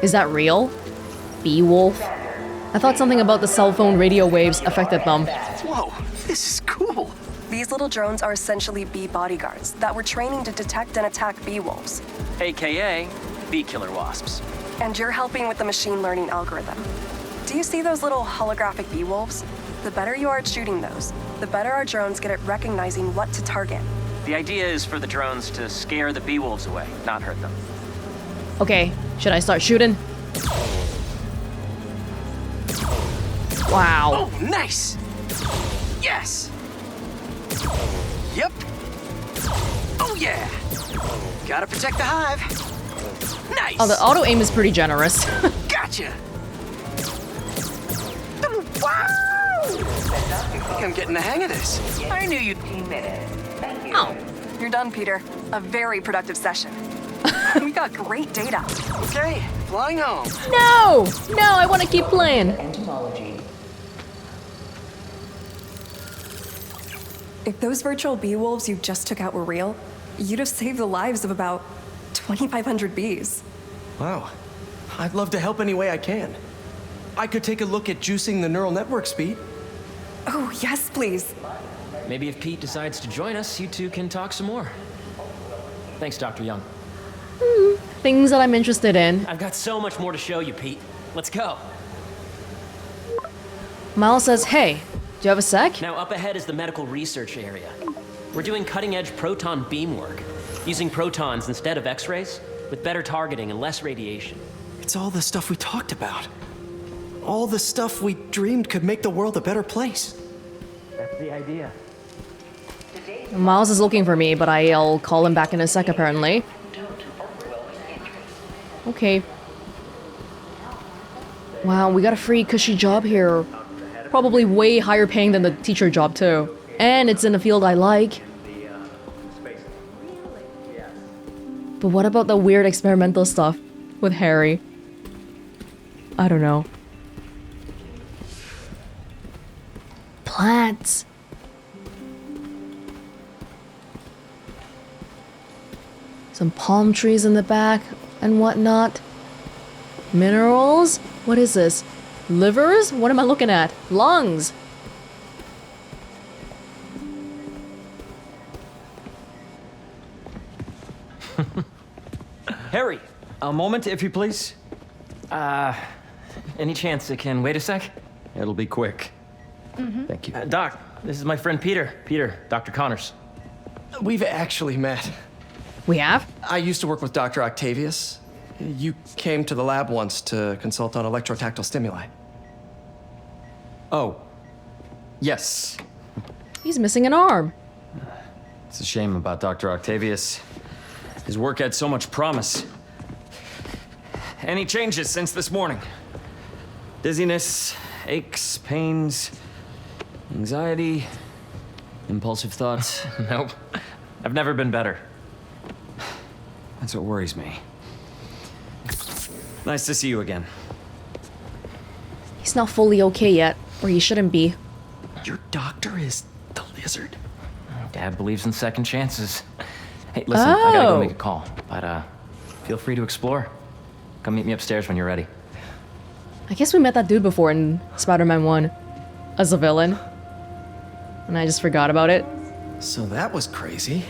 Is that real? Beewolf? I thought something about the cell phone radio waves affected them. Whoa, this is cool. These little drones are essentially bee bodyguards that were training to detect and attack bee wolves. AKA bee killer wasps. And you're helping with the machine learning algorithm. Do you see those little holographic bee wolves? The better you are at shooting those, the better our drones get at recognizing what to target. The idea is for the drones to scare the bee wolves away, not hurt them. Okay, should I start shooting? Wow. Oh, nice! Yes! Yep. Oh, yeah! Gotta protect the hive. Nice! Oh, the auto aim is pretty generous. Gotcha! Wow! I think I'm getting the hang of this. I knew you'd... Oh, you're done, Peter. A very productive session. We got great data. Okay, flying home. No! No, I want to keep playing. If those virtual bee wolves you just took out were real, you'd have saved the lives of about 2,500 bees. Wow. I'd love to help any way I can. I could take a look at juicing the neural network speed. Oh, yes, please. Maybe if Pete decides to join us, you two can talk some more. Thanks, Dr. Young. Things that I'm interested in. I've got so much more to show you, Pete. Let's go. Miles says, hey, do you have a sec? Now up ahead is the medical research area. We're doing cutting-edge proton beam work, using protons instead of X-rays, with better targeting and less radiation. It's all the stuff we talked about. All the stuff we dreamed could make the world a better place. That's the idea. Miles is looking for me, but I'll call him back in a sec, apparently. Okay. Wow, we got a free cushy job here. Probably way higher paying than the teacher job, too. And it's in a field I like. But what about the weird experimental stuff with Harry? I don't know. Plants. Some palm trees in the back and whatnot. Minerals? What is this? Livers? What am I looking at? Lungs. Harry! A moment, if you please. Any chance it can wait a sec? It'll be quick. Thank you. Doc, this is my friend Peter. Peter, Dr. Connors. We've actually met. We have? I used to work with Dr. Octavius. You came to the lab once to consult on electrotactile stimuli. Oh. Yes. He's missing an arm. It's a shame about Dr. Octavius. His work had so much promise. Any changes since this morning? Dizziness, aches, pains, anxiety, impulsive thoughts? Nope. I've never been better. That's what worries me. Nice to see you again. He's not fully okay yet, or he shouldn't be. Your doctor is the lizard? Dad believes in second chances. Hey, listen, I gotta go make a call, but feel free to explore. Come meet me upstairs when you're ready. I guess we met that dude before in Spider-Man 1 as a villain. And I just forgot about it. So that was crazy.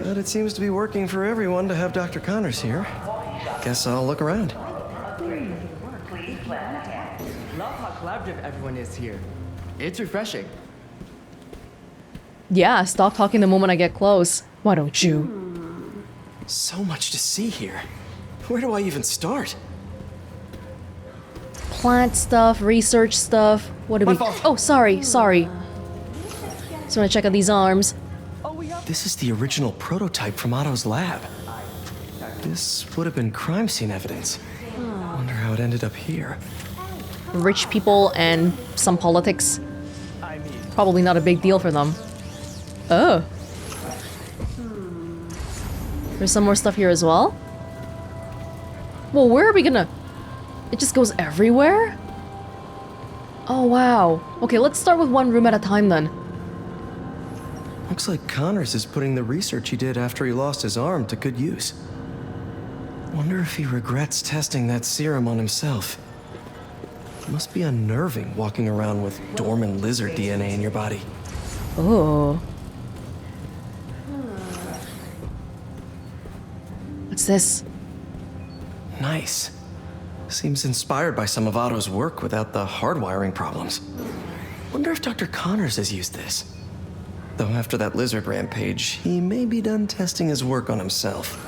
But it seems to be working for everyone to have Dr. Connors here. Guess I'll look around. Love how collaborative everyone is here. It's refreshing. Yeah, stop talking the moment I get close. Why don't you? So much to see here. Where do I even start? Plant stuff, research stuff. What do we... Oh, sorry. Just want to check out these arms. This is the original prototype from Otto's lab. This would have been crime scene evidence. Wonder how it ended up here. Rich people and some politics. Probably not a big deal for them. Oh. There's some more stuff here as well. Well, where are we gonna... It just goes everywhere? Oh, wow. Okay, let's start with one room at a time then. Looks like Connors is putting the research he did after he lost his arm to good use. Wonder if he regrets testing that serum on himself. It must be unnerving walking around with dormant lizard DNA in your body. Oh. What's this? Nice. Seems inspired by some of Otto's work without the hardwiring problems. Wonder if Dr. Connors has used this. Though after that lizard rampage, he may be done testing his work on himself.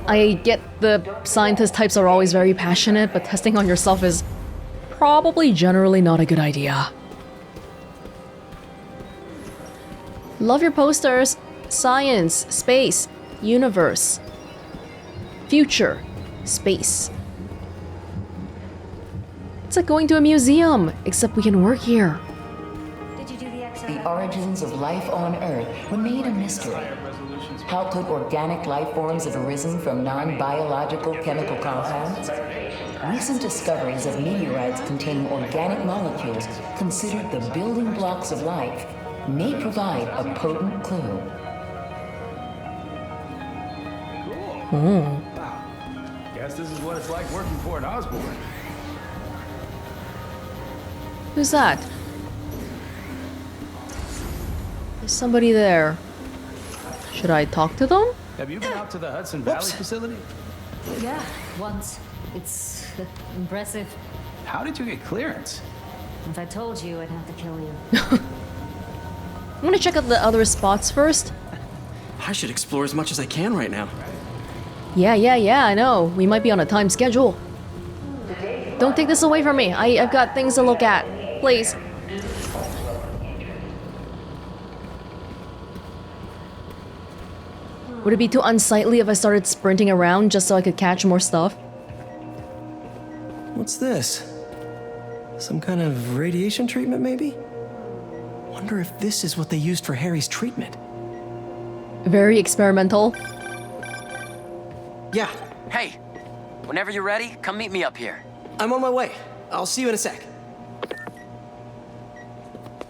I get the scientist types are always very passionate, but testing on yourself is probably generally not a good idea. Love your posters. Science, space, universe, future, space. It's like going to a museum, except we can work here. The origins of life on Earth remain a mystery. How could organic life forms have arisen from non-biological chemical compounds? Recent discoveries of meteorites containing organic molecules considered the building blocks of life may provide a potent clue. Oh. Guess this is what it's like working for an Osborn. Who's that? There's somebody there. Should I talk to them? Have you been out to the Hudson Valley facility? Yeah, once. It's impressive. How did you get clearance? If I told you, I'd have to kill you. I'm gonna check out the other spots first. I should explore as much as I can right now. Yeah, I know. We might be on a time schedule. Don't take this away from me. I've got things to look at. Please. Would it be too unsightly if I started sprinting around just so I could catch more stuff? What's this? Some kind of radiation treatment, maybe? Wonder if this is what they used for Harry's treatment. Very experimental. Yeah. Hey, whenever you're ready, come meet me up here. I'm on my way. I'll see you in a sec.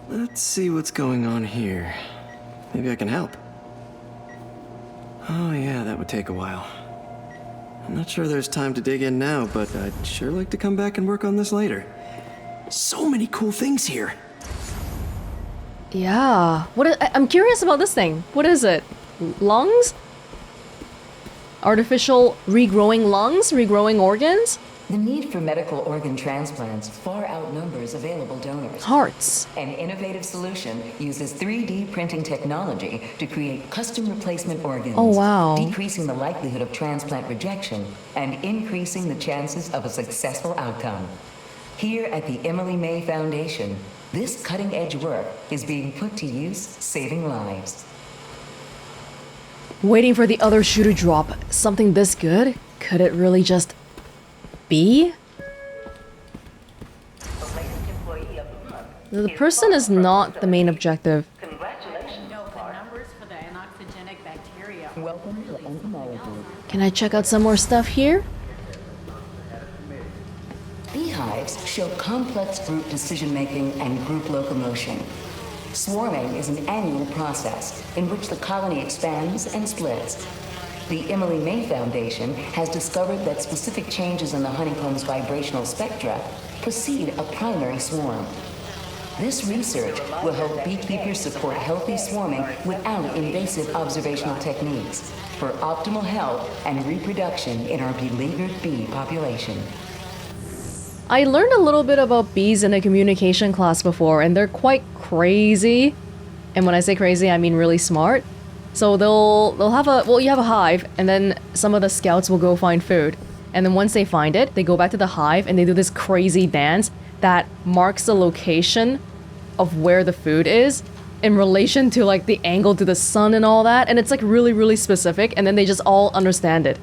Let's see what's going on here. Maybe I can help. Oh yeah, that would take a while. I'm not sure there's time to dig in now, but I'd sure like to come back and work on this later. So many cool things here. Yeah. I'm curious about this thing. What is it? Lungs? Artificial regrowing lungs? Regrowing organs? The need for medical organ transplants far outnumbers available donors. Hearts. An innovative solution uses 3D printing technology to create custom replacement organs. Oh, wow. Decreasing the likelihood of transplant rejection and increasing the chances of a successful outcome. Here at the Emily May Foundation, this cutting-edge work is being put to use, saving lives. Waiting for the other shoe to drop. Something this good? Could it really just be? The person is not the main objective. Can I check out some more stuff here? Beehives show complex group decision-making and group locomotion. Swarming is an annual process in which the colony expands and splits. The Emily May Foundation has discovered that specific changes in the honeycomb's vibrational spectra precede a primary swarm. This research will help beekeepers support healthy swarming without invasive observational techniques for optimal health and reproduction in our beleaguered bee population. I learned a little bit about bees in a communication class before, and they're quite crazy. And when I say crazy, I mean really smart. So they'll have you have a hive, and then some of the scouts will go find food. And then once they find it, they go back to the hive and they do this crazy dance that marks the location of where the food is in relation to like the angle to the sun and all that. And it's like really, really specific, and then they just all understand it.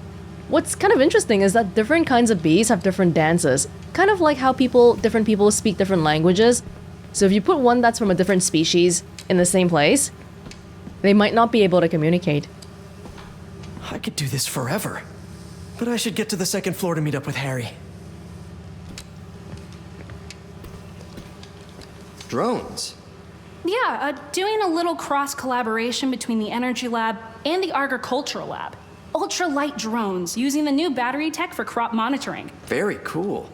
What's kind of interesting is that different kinds of bees have different dances. Kind of like how different people speak different languages. So if you put one that's from a different species in the same place, they might not be able to communicate. I could do this forever. But I should get to the second floor to meet up with Harry. Drones? Yeah, doing a little cross-collaboration between the Energy Lab and the Agricultural Lab. Ultralight drones using the new battery tech for crop monitoring. Very cool.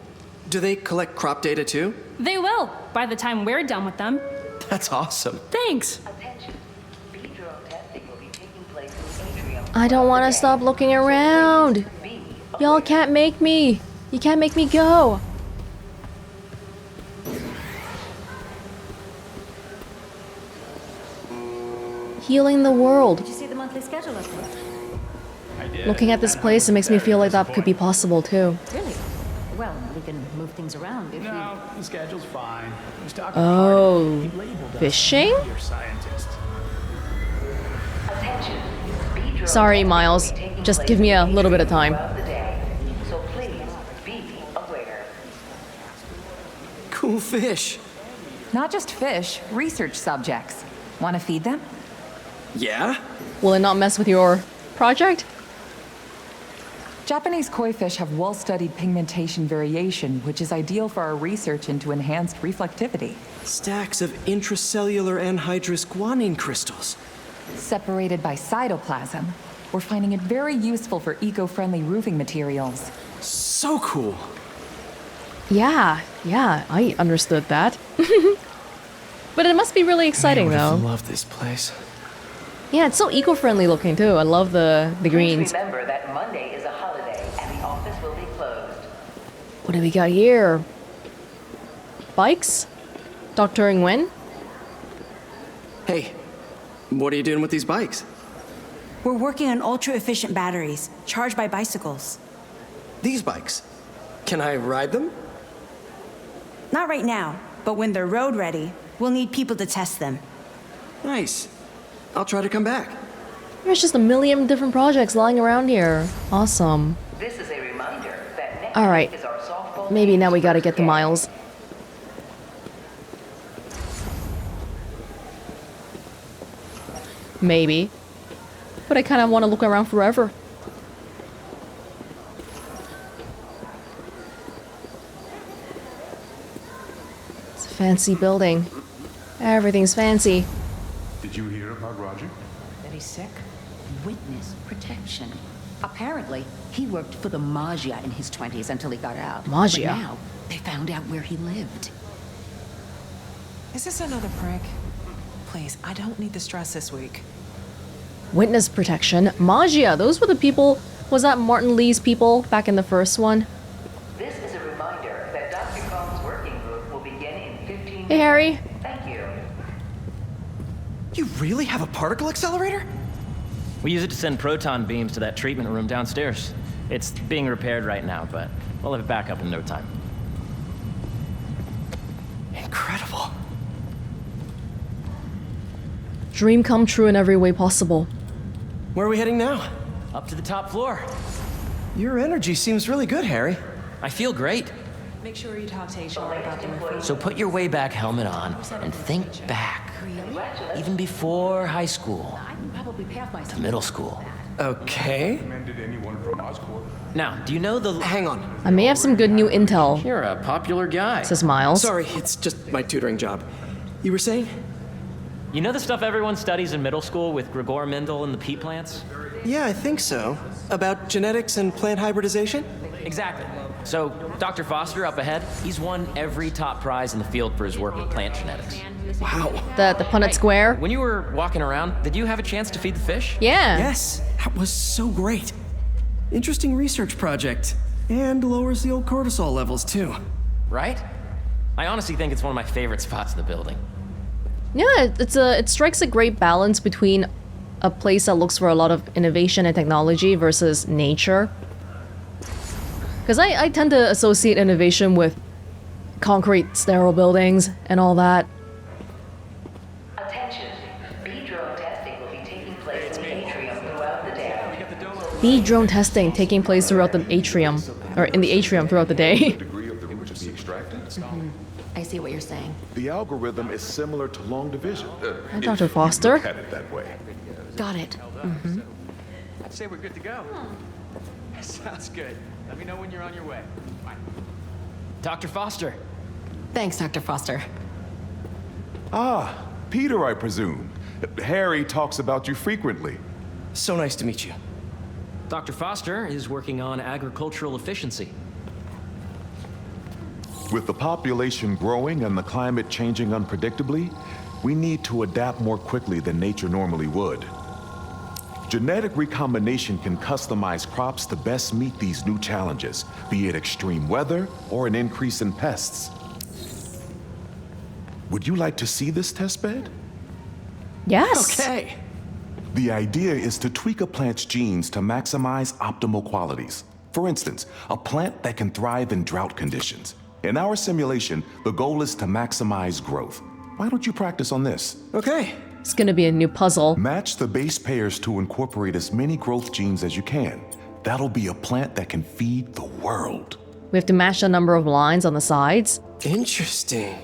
Do they collect crop data too? They will, by the time we're done with them. That's awesome. Thanks. I don't want to stop looking around. Y'all can't make me. You can't make me go. Healing the world. Did you see the monthly schedule up there? I did. Looking at this place, it makes me feel like that could be possible too. Really? Well, we can move things around if No, the schedule's fine. He's talking Oh, hard. He labeled us. fishing? You're scientists. Sorry, Miles. Just give me a little bit of time. Cool fish. Not just fish, research subjects. Want to feed them? Yeah? Will it not mess with your project? Japanese koi fish have well-studied pigmentation variation, which is ideal for our research into enhanced reflectivity. Stacks of intracellular anhydrous guanine crystals. Separated by cytoplasm, we're finding it very useful for eco-friendly roofing materials. So cool. Yeah, I understood that. But it must be really exciting though. I love this place. Yeah, it's so eco-friendly looking too. I love the greens. Remember that Monday is a holiday and the office will be closed. What do we got here? Bikes? Dr. Nguyen? Hey, what are you doing with these bikes? We're working on ultra-efficient batteries, charged by bicycles. These bikes? Can I ride them? Not right now, but when they're road ready, we'll need people to test them. Nice. I'll try to come back. There's just a million different projects lying around here. Awesome. This is a reminder that next Alright. week is our softball. Maybe now we gotta get the Miles. Maybe. But I kind of want to look around forever. It's a fancy building. Everything's fancy. Did you hear about Roger? That he's sick? Witness protection. Apparently, he worked for the Magia in his 20s until he got out. Magia? But now, they found out where he lived. Is this another prank? Please, I don't need the stress this week. Witness protection. Magia. Those were the people. Was that Martin Lee's people back in the first one? This is a reminder that Dr. Kong's working group will begin in 15 minutes. Hey, Harry. Thank you. You really have a particle accelerator? We use it to send proton beams to that treatment room downstairs. It's being repaired right now, but we'll have it back up in no time. Incredible. Dream come true in every way possible. Where are we heading now? Up to the top floor. Your energy seems really good, Harry. I feel great. Make sure you talk to HR about the referral. So put your way back helmet on and think back. Even before high school. Probably half my To middle school. Okay. Recommended anyone from Oscorp. Now, do you know the... Hang on. I may have some good new intel, You're a popular guy. says Miles. Sorry, it's just my tutoring job. You were saying? You know the stuff everyone studies in middle school with Gregor Mendel and the pea plants? Yeah, I think so. About genetics and plant hybridization? Exactly. So, Dr. Foster up ahead, he's won every top prize in the field for his work with plant genetics. Wow. The Punnett Square? When you were walking around, did you have a chance to feed the fish? Yeah. Yes, that was so great. Interesting research project. And lowers the old cortisol levels, too. Right? I honestly think it's one of my favorite spots in the building. Yeah, it strikes a great balance between a place that looks for a lot of innovation and technology versus nature. Because I tend to associate innovation with concrete, sterile buildings and all that. Attention, bee drone testing will be taking place in the atrium throughout the day. Bee drone testing taking place throughout the atrium, or in the atrium throughout the day. I see what you're saying. The algorithm is similar to long division. Hi, Dr. Foster. Look at it that way. Got it. I'd say we're good to go. Sounds good. Let me know when you're on your way. Bye. Dr. Foster. Thanks, Dr. Foster. Ah, Peter, I presume. Harry talks about you frequently. So nice to meet you. Dr. Foster is working on agricultural efficiency. With the population growing and the climate changing unpredictably, we need to adapt more quickly than nature normally would. Genetic recombination can customize crops to best meet these new challenges, be it extreme weather or an increase in pests. Would you like to see this testbed? Yes. Okay. The idea is to tweak a plant's genes to maximize optimal qualities. For instance, a plant that can thrive in drought conditions. In our simulation, the goal is to maximize growth. Why don't you practice on this? Okay. It's gonna be a new puzzle. Match the base pairs to incorporate as many growth genes as you can. That'll be a plant that can feed the world. We have to match the number of lines on the sides. Interesting.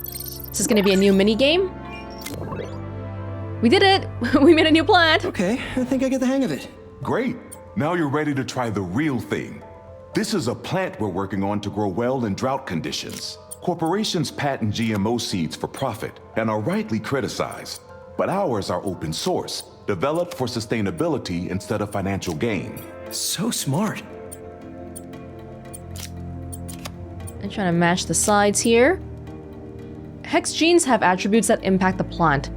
Is this gonna be a new mini game? We did it! We made a new plant! Okay, I think I get the hang of it. Great. Now you're ready to try the real thing. This is a plant we're working on to grow well in drought conditions. Corporations patent GMO seeds for profit and are rightly criticized. But ours are open source, developed for sustainability instead of financial gain. So smart. I'm trying to match the sides here. Hex genes have attributes that impact the plant.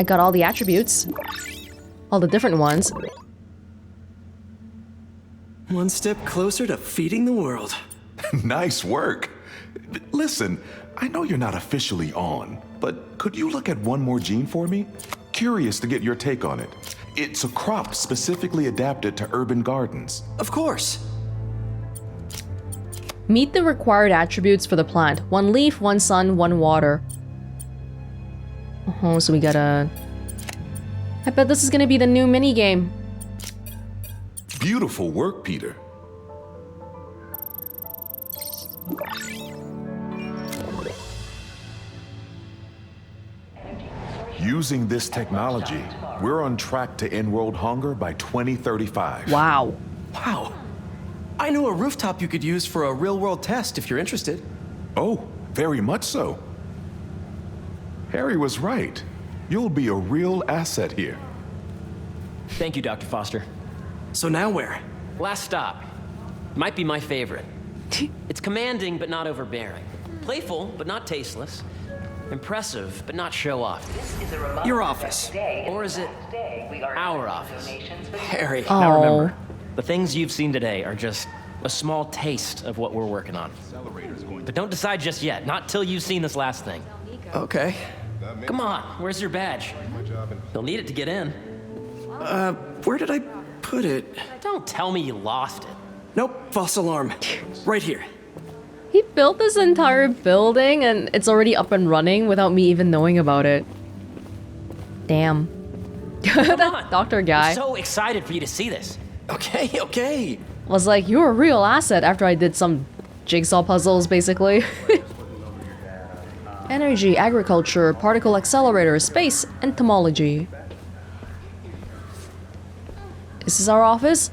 I got all the attributes. All the different ones. One step closer to feeding the world. Nice work. Listen, I know you're not officially on, but could you look at one more gene for me? Curious to get your take on it. It's a crop specifically adapted to urban gardens. Of course. Meet the required attributes for the plant. 1 leaf, 1 sun, 1 water. So we gotta... I bet this is gonna be the new mini game. Beautiful work, Peter. Using this technology, we're on track to end world hunger by 2035. Wow. Wow. I know a rooftop you could use for a real-world test if you're interested. Oh, very much so. Harry was right. You'll be a real asset here. Thank you, Dr. Foster. So now where? Last stop. Might be my favorite. It's commanding, but not overbearing. Playful, but not tasteless. Impressive, but not show-off. Your office. Or is it our office? Harry. Now remember, the things you've seen today are just a small taste of what we're working on. But don't decide just yet, not till you've seen this last thing. Okay. Come on, where's your badge? You'll need it to get in. Where did I put it? Don't tell me you lost it. Nope, false alarm. Right here. He built this entire building and it's already up and running without me even knowing about it. Damn. That doctor guy I'm so excited for you to see this. Okay. was like, you're a real asset after I did some jigsaw puzzles, basically. Energy, agriculture, particle accelerator, space, entomology. Is this our office?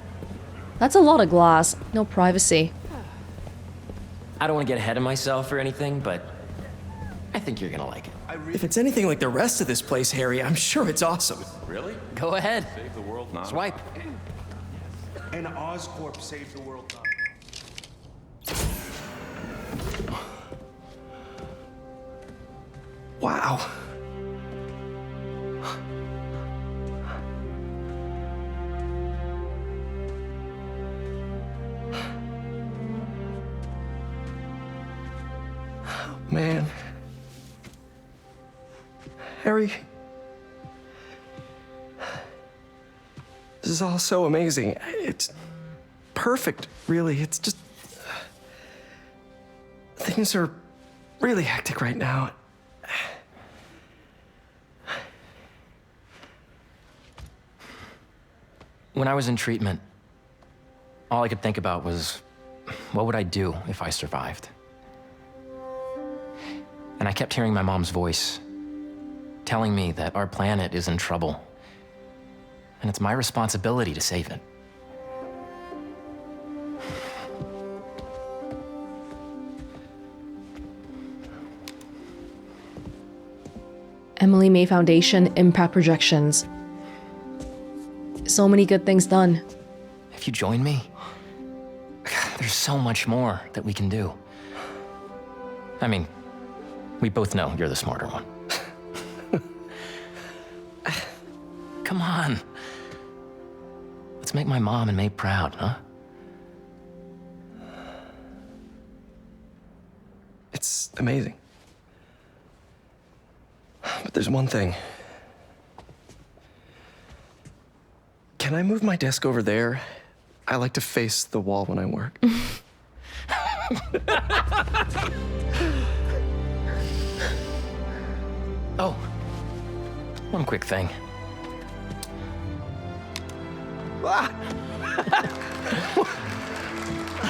That's a lot of glass. No privacy. I don't want to get ahead of myself or anything, but I think you're gonna like it. If it's anything like the rest of this place, Harry, I'm sure it's awesome. Really? Go ahead. Save the world now. Swipe. And Oscorp saved the world. Wow. Man. Harry. This is all so amazing. It's perfect, really. It's just... Things are really hectic right now. When I was in treatment, all I could think about was, what would I do if I survived? And I kept hearing my mom's voice, telling me that our planet is in trouble, and it's my responsibility to save it. Emily May Foundation Impact Projections. So many good things done. If you join me, there's so much more that we can do. I mean, we both know you're the smarter one. Come on. Let's make my mom and May proud, huh? It's amazing. But there's one thing. Can I move my desk over there? I like to face the wall when I work. Oh, one quick thing.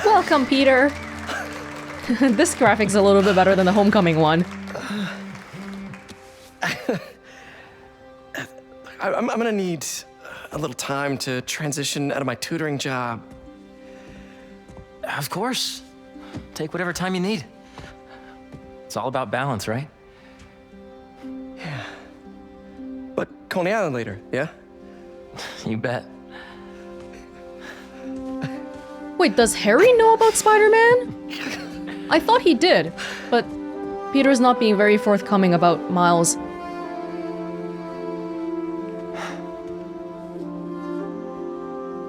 Welcome, Peter. This graphic's a little bit better than the Homecoming one. I'm gonna need a little time to transition out of my tutoring job. Of course. Take whatever time you need. It's all about balance, right? Yeah. But Coney Island later, yeah? You bet. Wait, does Harry know about Spider-Man? I thought he did, but Peter's not being very forthcoming about Miles.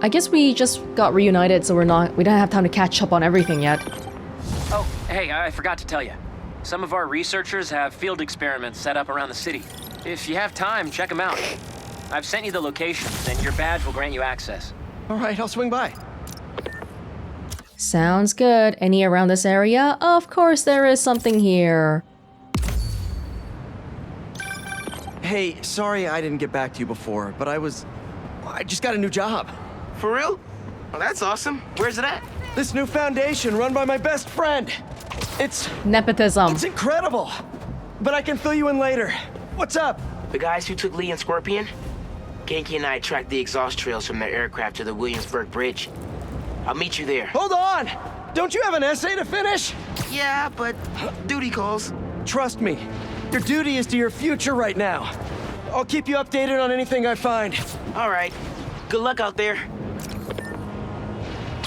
I guess we just got reunited, so we don't have time to catch up on everything yet. Oh, hey, I forgot to tell you. Some of our researchers have field experiments set up around the city. If you have time, check them out. I've sent you the locations, and your badge will grant you access. All right, I'll swing by. Sounds good. Any around this area? Of course there is something here. Hey, sorry I didn't get back to you before, but I just got a new job. For real? Well, that's awesome. Where's it at? This new foundation run by my best friend. It's nepotism. It's incredible. But I can fill you in later. What's up? The guys who took Lee and Scorpion? Genki and I tracked the exhaust trails from their aircraft to the Williamsburg Bridge. I'll meet you there. Hold on! Don't you have an essay to finish? Yeah, but duty calls. Trust me. Your duty is to your future right now. I'll keep you updated on anything I find. All right. Good luck out there.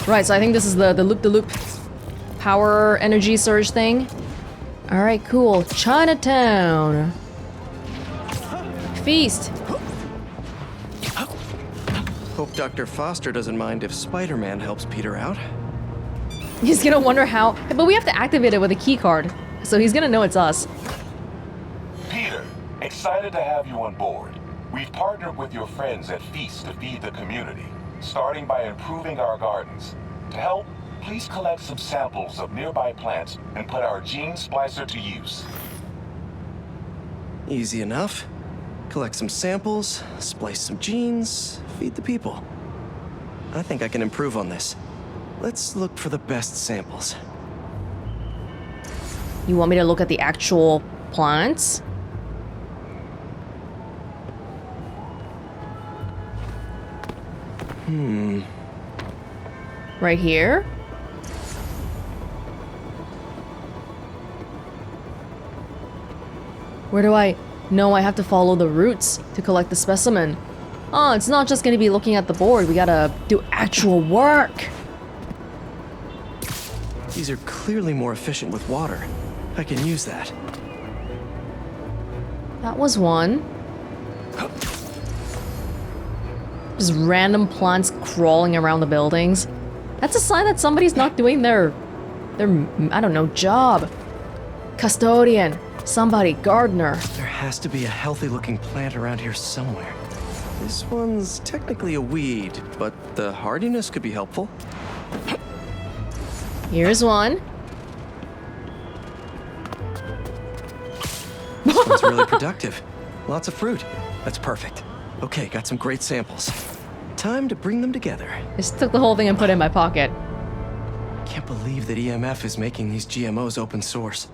Right, so I think this is the loop-de-loop power energy surge thing. Alright, cool. Chinatown. Feast. Hope Dr. Foster doesn't mind if Spider-Man helps Peter out. He's gonna wonder how, but we have to activate it with a key card, so he's gonna know it's us. Peter, excited to have you on board. We've partnered with your friends at Feast to feed the community, starting by improving our gardens. To help, please collect some samples of nearby plants and put our gene splicer to use. Easy enough. Collect some samples, splice some genes, feed the people. I think I can improve on this. Let's look for the best samples. You want me to look at the actual plants? Right here? Where do I... No, I have to follow the roots to collect the specimen. Oh, it's not just gonna be looking at the board. We gotta do actual work. These are clearly more efficient with water. I can use that. That was one. Just random plants crawling around the buildings. That's a sign that somebody's not doing their I don't know, job. Custodian. Somebody. Gardener. There has to be a healthy-looking plant around here somewhere. This one's technically a weed, but the hardiness could be helpful. Here's one. This one's really productive. Lots of fruit. That's perfect. Okay, got some great samples. Time to bring them together. Just took the whole thing and put it in my pocket. Can't believe that EMF is making these GMOs open source.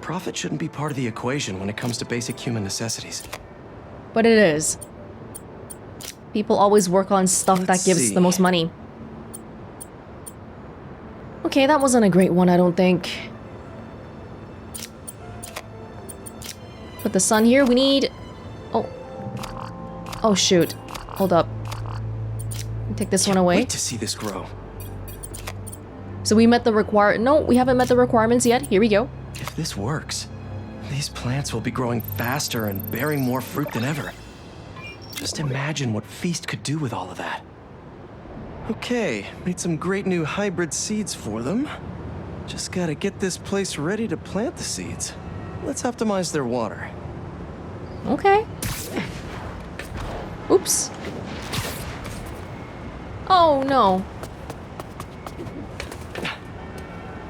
Profit shouldn't be part of the equation when it comes to basic human necessities. But it is. People always work on stuff that gives the most money. Okay, that wasn't a great one, I don't think. Put the sun here. We need... Oh. Oh, shoot. Hold up. Take this one away. Wait to see this grow. So we met the No, we haven't met the requirements yet. Here we go. If this works, these plants will be growing faster and bearing more fruit than ever. Just imagine what Feast could do with all of that. Okay, made some great new hybrid seeds for them. Just gotta get this place ready to plant the seeds. Let's optimize their water. Okay. Oops. Oh, no.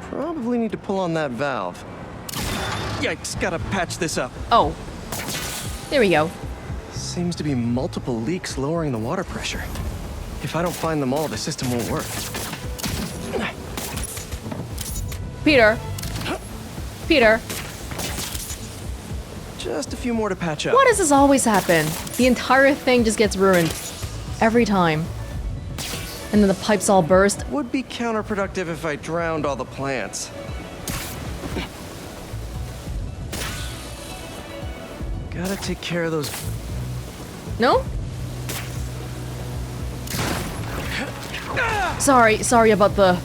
Probably need to pull on that valve. Yikes, gotta patch this up. Oh. There we go. Seems to be multiple leaks lowering the water pressure. If I don't find them all, the system won't work. Peter. Peter. Just a few more to patch up. Why does this always happen? The entire thing just gets ruined. Every time. And then the pipes all burst. Would be counterproductive if I drowned all the plants. Gotta take care of those... No? Sorry about the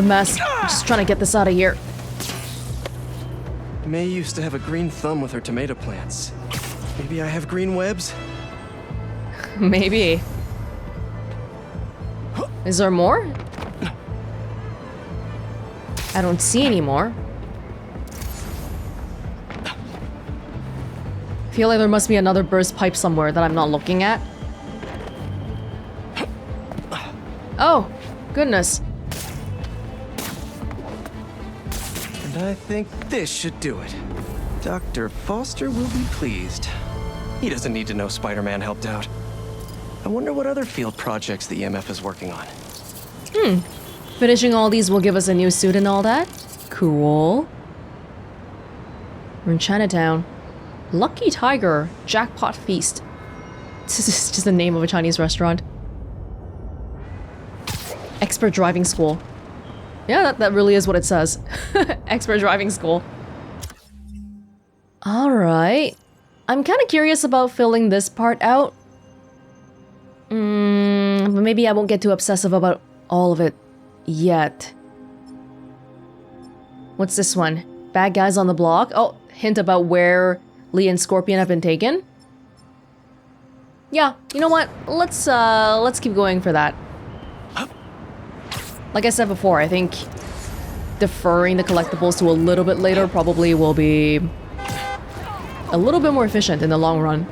mess. I'm just trying to get this out of here. May used to have a green thumb with her tomato plants. Maybe I have green webs? Maybe. Is there more? I don't see any more. I feel like there must be another burst pipe somewhere that I'm not looking at. Oh, goodness. And I think this should do it. Dr. Foster will be pleased. He doesn't need to know Spider-Man helped out. I wonder what other field projects the EMF is working on. Finishing all these will give us a new suit and all that. Cool. We're in Chinatown. Lucky Tiger Jackpot Feast. This is just the name of a Chinese restaurant. Expert driving school. Yeah, that really is what it says. Expert driving school. Alright. I'm kind of curious about filling this part out. But maybe I won't get too obsessive about all of it yet. What's this one? Bad guys on the block? Oh, hint about where Lee and Scorpion have been taken? Yeah, you know what? Let's keep going for that. Like I said before, I think deferring the collectibles to a little bit later probably will be a little bit more efficient in the long run.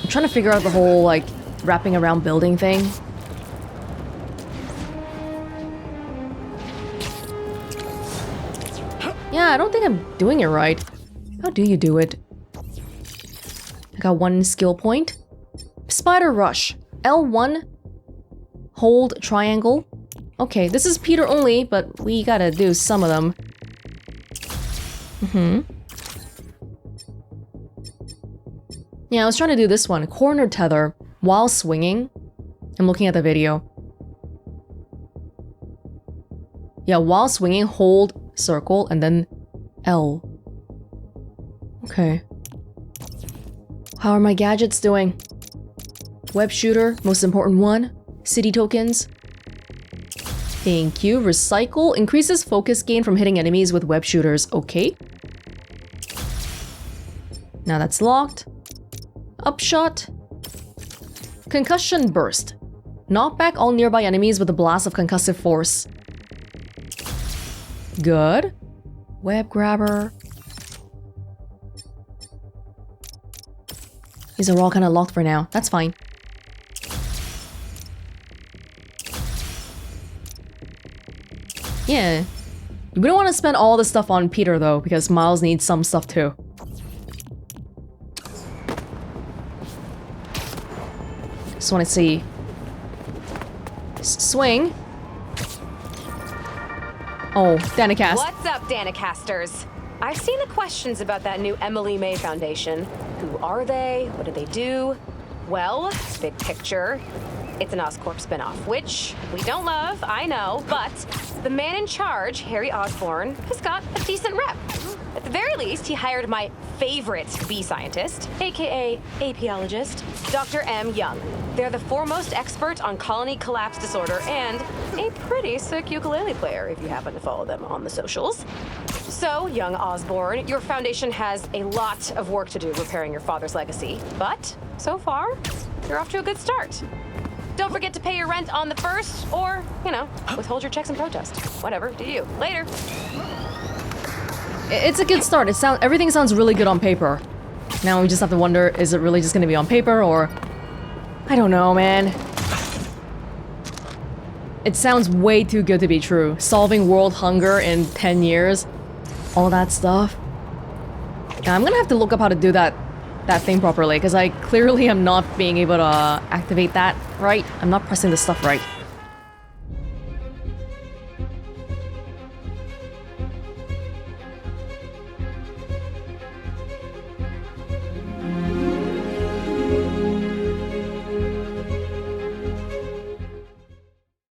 I'm trying to figure out the whole, like, wrapping around building thing. Yeah, I don't think I'm doing it right. How do you do it? I got one skill point. Spider Rush. L1. Hold triangle. Okay, this is Peter only, but we gotta do some of them. Yeah, I was trying to do this one. Corner tether while swinging. I'm looking at the video. Yeah, while swinging, hold circle and then L. Okay. How are my gadgets doing? Web shooter, most important one. City tokens. Thank you. Recycle increases focus gain from hitting enemies with web shooters. Okay. Now that's locked. Upshot. Concussion burst. Knock back all nearby enemies with a blast of concussive force. Good. Web grabber. These are all kind of locked for now. That's fine. Yeah. We don't want to spend all the stuff on Peter though, because Miles needs some stuff too. Just want to see. Swing. Oh, Danikast. What's up, Danikasters? I've seen the questions about that new Emily May Foundation. Who are they? What do they do? Well, big picture, it's an Oscorp spinoff, which we don't love, I know, but the man in charge, Harry Osborn, has got a decent rep. At the very least, he hired my favorite bee scientist, aka apiologist, Dr. M. Young. They're the foremost expert on colony collapse disorder and a pretty sick ukulele player if you happen to follow them on the socials. So, young Osborn, your foundation has a lot of work to do repairing your father's legacy, but so far, you're off to a good start. Don't forget to pay your rent on the 1st, or, you know, withhold your checks in protest. Whatever, do you. Later. It's a good start. Everything sounds really good on paper. Now we just have to wonder, is it really just gonna be on paper, or... I don't know, man. It sounds way too good to be true. Solving world hunger in 10 years. All that stuff. Now, I'm gonna have to look up how to do that thing properly, because I clearly am not being able to activate that right. I'm not pressing the stuff right.